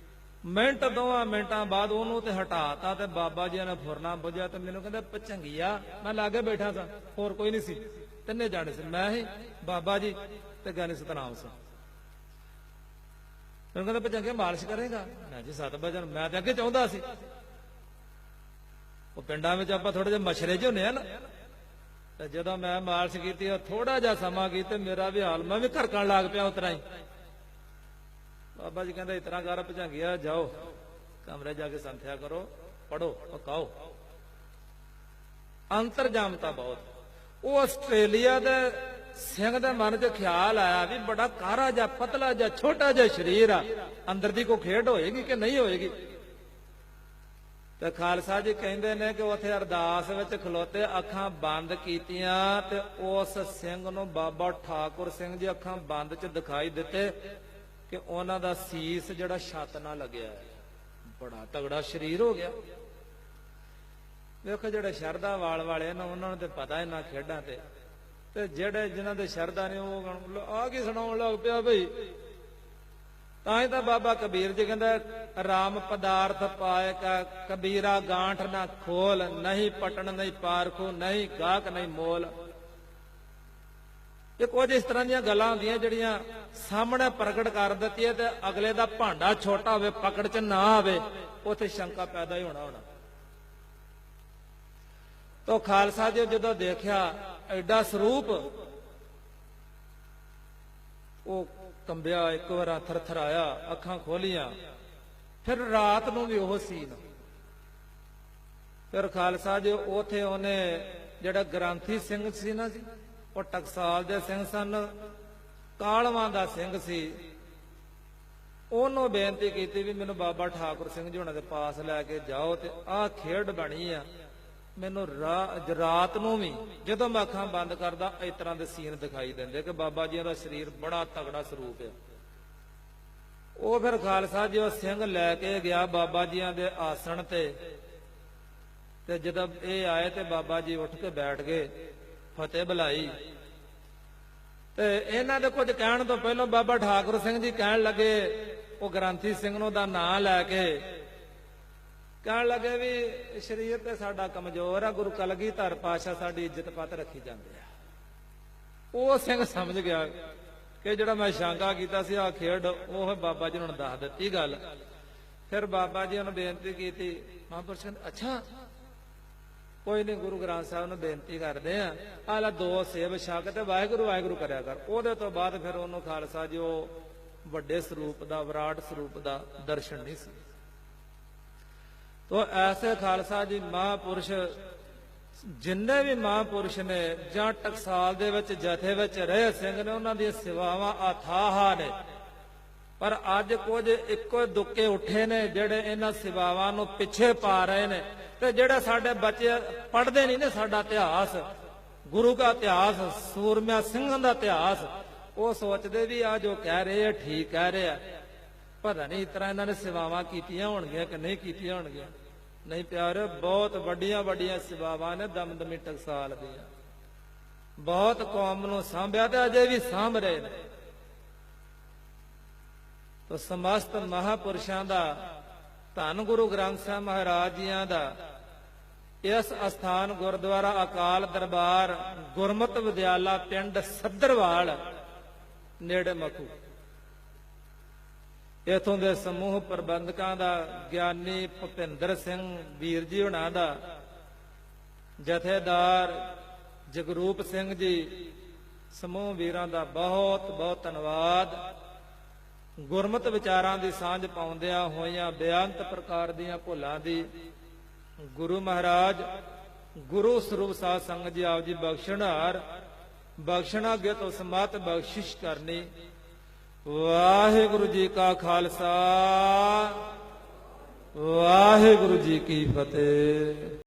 ਮਿੰਟ 2 ਮਿੰਟਾਂ ਬਾਅਦ ਉਹਨੂੰ ਤੇ ਹਟਾਤਾ ਤੇ ਬਾਬਾ ਜੀ ਨੇ ਫੁਰਨਾ ਬੁਝਿਆ ਤੇ ਮੈਨੂੰ ਕਹਿੰਦਾ ਭਚੰਗੀਆ। ਮੈਂ ਲਾਗੇ ਬੈਠਾ ਸਾਂ, ਹੋਰ ਕੋਈ ਨਹੀਂ ਸੀ, ਤਿੰਨੇ ਜਾਣੇ ਸੀ, ਮੈਂ ਹੀ, ਬਾਬਾ ਜੀ ਤੇ ਗਿਆਨੀ ਸਤਨਾਮ ਸਿੰਘ। ਮੈਨੂੰ ਕਹਿੰਦਾ ਭਚੰਗੀਆ ਮਾਲਿਸ਼ ਕਰੇਗਾ? ਮੈਂ ਜੀ 7 ਵਜੇ ਮੈਂ ਤੇ ਅੱਗੇ ਚਾਹੁੰਦਾ ਸੀ। ਉਹ ਪਿੰਡਾਂ ਵਿੱਚ ਆਪਾਂ ਥੋੜੇ ਜਿਹੇ ਮਛਰੇ ਜਿਹੇ ਹੁੰਦੇ ਆ ਨਾ, ਤੇ ਜਦੋਂ ਮੈਂ ਮਾਲਿਸ਼ ਕੀਤੀ ਥੋੜਾ ਜਿਹਾ ਸਮਾਂ ਕੀਤੀ, ਮੇਰਾ ਵੀ ਹਾਲ, ਮੈਂ ਵੀ ਘਰਕਣ ਲੱਗ ਪਿਆ ਉਤਰਾ ਹੀ। ਬਾਬਾ ਜੀ ਕਹਿੰਦਾ ਇਤਨਾ ਕਰ ਭਜੰਗਿਆ, ਜਾਓ ਕਮਰੇ ਜਾ ਕੇ ਸੰਥਿਆ ਕਰੋ, ਪੜੋ, ਪਕਾਓ। ਅੰਤਰਜਾਮਤਾ ਬਹੁਤ। ਉਹ ਆਸਟ੍ਰੇਲੀਆ ਦੇ ਸਿੰਘ ਦੇ ਮਨ 'ਚ ਖਿਆਲ ਆਇਆ ਵੀ ਬੜਾ ਕਾਰਾ ਜਿਹਾ ਪਤਲਾ ਜਿਹਾ ਛੋਟਾ ਜਿਹਾ ਸਰੀਰ ਆ, ਅੰਦਰ ਦੀ ਕੋਈ ਖੇਡ ਹੋਏਗੀ ਕਿ ਨਹੀਂ ਹੋਏਗੀ। ਤੇ ਖਾਲਸਾ ਜੀ ਕਹਿੰਦੇ ਨੇ ਕਿ ਉੱਥੇ ਅਰਦਾਸ ਵਿੱਚ ਖਲੋਤੇ, ਅੱਖਾਂ ਬੰਦ ਕੀਤੀਆਂ ਤੇ ਉਸ ਸਿੰਘ ਨੂੰ ਬਾਬਾ ਠਾਕੁਰ ਸਿੰਘ ਜੀ ਅੱਖਾਂ ਬੰਦ 'ਚ ਦਿਖਾਈ ਦਿੱਤੇ ਕਿ ਉਹਨਾਂ ਦਾ ਸੀਸ ਜਿਹੜਾ ਛੱਤ ਨਾਲ ਲੱਗਿਆ, ਬੜਾ ਤਗੜਾ ਸਰੀਰ ਹੋ ਗਿਆ। ਵੇਖੋ ਜਿਹੜੇ ਸ਼ਰਧਾ ਵਾਲੇ ਨੇ ਉਹਨਾਂ ਨੂੰ ਤੇ ਪਤਾ ਇਹਨਾਂ ਖੇਡਾਂ ਤੇ ਜਿਹੜੇ ਜਿਨ੍ਹਾਂ ਦੇ ਸ਼ਰਧਾ ਨੇ ਉਹ ਆ ਕੀ ਸੁਣਾਉਣ ਲੱਗ ਪਿਆ ਬਈ। ਤਾਂ ਹੀ ਤਾਂ ਬਾਬਾ ਕਬੀਰ ਜੀ ਕਹਿੰਦਾ ਰਾਮ ਪਦਾਰਥ ਪਾਏ ਕਾ ਕਬੀਰਾ ਗਾਂਠ ਨਾ ਖੋਲ, ਨਹੀਂ ਪਟਣ ਨਹੀਂ ਪਾਰਖੂ, ਨਹੀਂ ਗਾਹਕ ਨਹੀਂ ਮੋਲ। ਇਹ ਕੁਝ ਇਸ ਤਰ੍ਹਾਂ ਦੀਆਂ ਗੱਲਾਂ ਹੁੰਦੀਆਂ ਜਿਹੜੀਆਂ ਸਾਹਮਣੇ ਪ੍ਰਗਟ ਕਰ ਦਿੱਤੀ ਹੈ ਤੇ ਅਗਲੇ ਦਾ ਭਾਂਡਾ ਛੋਟਾ ਹੋਵੇ, ਪਕੜ 'ਚ ਨਾ ਆਵੇ, ਉੱਥੇ ਸ਼ੰਕਾ ਪੈਦਾ ਹੀ ਹੋਣਾ। ਤੋ ਖਾਲਸਾ ਜੀ ਜਦੋਂ ਦੇਖਿਆ ਐਡਾ ਸਰੂਪ, ਉਹ ਕੰਬਿਆ, ਇੱਕ ਵਾਰ ਥਰਥਰਾਇਆ, ਅੱਖਾਂ ਖੋਲੀਆਂ। ਫਿਰ ਰਾਤ ਨੂੰ ਵੀ ਉਹ ਸੀਨ। ਫਿਰ ਖਾਲਸਾ ਜੀ ਉਥੇ ਉਹਨੇ ਜਿਹੜਾ ਗ੍ਰੰਥੀ ਸਿੰਘ ਸੀ ਨਾ ਸੀ, ਉਹ ਟਕਸਾਲ ਦੇ ਸਿੰਘ ਸਨ, ਕਾਲਵਾਂ ਦਾ ਸਿੰਘ ਸੀ, ਉਹਨੂੰ ਬੇਨਤੀ ਕੀਤੀ ਵੀ ਮੈਨੂੰ ਬਾਬਾ ਠਾਕੁਰ ਸਿੰਘ ਜੀ ਹੁਣਾਂ ਦੇ ਪਾਸ ਲੈ ਕੇ ਜਾਓ ਤੇ ਆਹ ਖੇਡ ਬਣੀ ਆ, ਮੈਨੂੰ ਰਾਤ ਨੂੰ ਵੀ ਜਦੋਂ ਮੈਂ ਅੱਖਾਂ ਬੰਦ ਕਰਦਾ ਇਸ ਤਰ੍ਹਾਂ ਦੇ ਸੀਨ ਦਿਖਾਈ ਦਿੰਦੇ ਕਿ ਬਾਬਾ ਜੀ ਦਾ ਸਰੀਰ ਬੜਾ ਤਗੜਾ ਸਰੂਪ ਹੈ। ਉਹ ਫਿਰ ਖਾਲਸਾ ਜੀ ਉਹ ਸਿੰਘ ਲੈ ਕੇ ਗਿਆ ਬਾਬਾ ਜੀਆਂ ਦੇ ਆਸਣ ਤੇ ਜਦੋਂ ਇਹ ਆਏ ਤੇ ਬਾਬਾ ਜੀ ਉੱਠ ਕੇ ਬੈਠ ਗਏ, ਫਤਿਹ ਬੁਲਾਈ। ਤੇ ਇਹਨਾਂ ਦੇ ਕੁਝ ਕਹਿਣ ਤੋਂ ਪਹਿਲਾਂ ਬਾਬਾ ਠਾਕੁਰ ਸਿੰਘ ਜੀ ਕਹਿਣ ਲੱਗੇ, ਉਹ ਗ੍ਰੰਥੀ ਸਿੰਘ ਨੂੰ ਦਾ ਨਾਂ ਲੈ ਕੇ ਕਹਿਣ ਲੱਗੇ ਵੀ ਸਰੀਰ ਤੇ ਸਾਡਾ ਕਮਜ਼ੋਰ ਆ, ਗੁਰੂ ਕਲਗੀਧਰ ਪਾਤਸ਼ਾਹ ਸਾਡੀ ਇੱਜ਼ਤ ਪੱਤ ਰੱਖੀ ਜਾਂਦੇ ਆ। ਉਹ ਸਿੰਘ ਸਮਝ ਗਿਆ ਕਿ ਜਿਹੜਾ ਮੈਂ ਸ਼ੰਕਾ ਕੀਤਾ ਸੀ ਆ ਖੇਡ, ਉਹ ਬਾਬਾ ਜੀ ਨੂੰ ਦੱਸ ਦਿੱਤੀ ਗੱਲ। ਫਿਰ ਬਾਬਾ ਜੀ ਨੂੰ ਬੇਨਤੀ ਕੀਤੀ, ਮਹਾਂਪੁਰਸ਼ ਕਹਿੰਦੇ ਅੱਛਾ ਕੋਈ ਨਹੀਂ, ਗੁਰੂ ਗ੍ਰੰਥ ਸਾਹਿਬ ਨੂੰ ਬੇਨਤੀ ਕਰਦੇ ਆ, ਆਹ ਲੈ 2 ਸੇਬ ਛਕ ਤੇ ਵਾਹਿਗੁਰੂ ਵਾਹਿਗੁਰੂ ਕਰਿਆ ਕਰ। ਉਹਦੇ ਤੋਂ ਬਾਅਦ ਫਿਰ ਉਹਨੂੰ ਖਾਲਸਾ ਜੀ ਉਹ ਵੱਡੇ ਸਰੂਪ ਦਾ, ਵਿਰਾਟ ਸਰੂਪ ਦਾ ਦਰਸ਼ਨ ਨਹੀਂ ਸੀ। ਤੋ ਐਸੇ ਖਾਲਸਾ ਜੀ ਮਹਾਂਪੁਰਸ਼ ਜਿੰਨੇ ਵੀ ਮਹਾਂਪੁਰਸ਼ ਨੇ ਜਾਂ ਟਕਸਾਲ ਦੇ ਵਿੱਚ ਜਥੇ ਵਿੱਚ ਰਹੇ ਸਿੰਘ ਨੇ, ਉਹਨਾਂ ਦੀਆਂ ਸੇਵਾਵਾਂ ਅਥਾਹ ਨੇ। ਪਰ ਅੱਜ ਕੁਝ ਇੱਕੋ ਦੁੱਕੇ ਉੱਠੇ ਨੇ ਜਿਹੜੇ ਇਹਨਾਂ ਸੇਵਾਵਾਂ ਨੂੰ ਪਿੱਛੇ ਪਾ ਰਹੇ ਨੇ। ਤੇ ਜਿਹੜੇ ਸਾਡੇ ਬੱਚੇ ਪੜ੍ਹਦੇ ਨਹੀਂ ਨੇ ਸਾਡਾ ਇਤਿਹਾਸ, ਗੁਰੂ ਦਾ ਇਤਿਹਾਸ, ਸੂਰਮਿਆਂ ਸਿੰਘਾਂ ਦਾ ਇਤਿਹਾਸ, ਉਹ ਸੋਚਦੇ ਵੀ ਆ ਜੋ ਕਹਿ ਰਹੇ ਆ ਠੀਕ ਕਹਿ ਰਹੇ ਆ, ਪਤਾ ਨਹੀਂ ਇਸ ਤਰ੍ਹਾਂ ਇਹਨਾਂ ਨੇ ਸੇਵਾਵਾਂ ਕੀਤੀਆਂ ਹੋਣਗੀਆਂ ਕਿ ਨਹੀਂ ਕੀਤੀਆਂ ਹੋਣਗੀਆਂ। ਨਹੀਂ ਪਿਆਰੇ, ਬਹੁਤ ਵੱਡੀਆਂ ਵੱਡੀਆਂ ਸੇਵਾਵਾਂ ਨੇ ਦਮਦਮੀ ਟਕਸਾਲ ਦੀਆਂ, ਬਹੁਤ ਕੌਮ ਨੂੰ ਸਾਂਭਿਆ ਤੇ ਅਜੇ ਵੀ ਸਾਂਭ ਰਹੇ ਨੇ। ਤੋ ਸਮਸਤ ਮਹਾਪੁਰਸ਼ਾਂ ਦਾ, ਧੰਨ ਗੁਰੂ ਗ੍ਰੰਥ ਸਾਹਿਬ ਮਹਾਰਾਜ ਜੀਆਂ ਦਾ ਇਸ ਅਸਥਾਨ ਗੁਰਦੁਆਰਾ ਅਕਾਲ ਦਰਬਾਰ ਗੁਰਮਤ ਵਿਦਿਆਲਾ ਪਿੰਡ ਸੱਦਰਵਾਲ ਨੇੜੇ ਮਖੂ, ਇਥੋਂ ਦੇ ਸਮੂਹ ਪ੍ਰਬੰਧਕਾਂ ਦਾ, ਗਿਆਨੀ ਭੁਪਿੰਦਰ ਸਿੰਘ ਵੀਰ ਜੀ ਹੁਣਾਂ ਦਾ, ਜਥੇਦਾਰ ਜਗਰੂਪ ਸਿੰਘ ਜੀ, ਸਮੂਹ ਵੀਰਾਂ ਦਾ ਬਹੁਤ ਬਹੁਤ ਧੰਨਵਾਦ। ਗੁਰਮਤ ਵਿਚਾਰਾਂ ਦੀ ਸਾਂਝ ਪਾਉਂਦਿਆਂ ਹੋਇਆਂ ਬੇਅੰਤ ਪ੍ਰਕਾਰ ਦੀਆਂ ਭੁੱਲਾਂ ਦੀ ਗੁਰੂ ਮਹਾਰਾਜ ਗੁਰੂ ਸਰੂਪ ਸਾਧ ਸੰਗਤ ਜੀ ਆਪ ਜੀ ਬਖਸ਼ਣਹਾਰ, ਬਖਸ਼ਣਾ ਅੱਗੇ ਤੋਂ ਸਮਤ ਬਖਸ਼ਿਸ਼ ਕਰਨੀ। ਵਾਹਿਗੁਰੂ ਜੀ ਕਾ ਖਾਲਸਾ ਵਾਹਿਗੁਰੂ ਜੀ ਕੀ ਫਤਿਹ।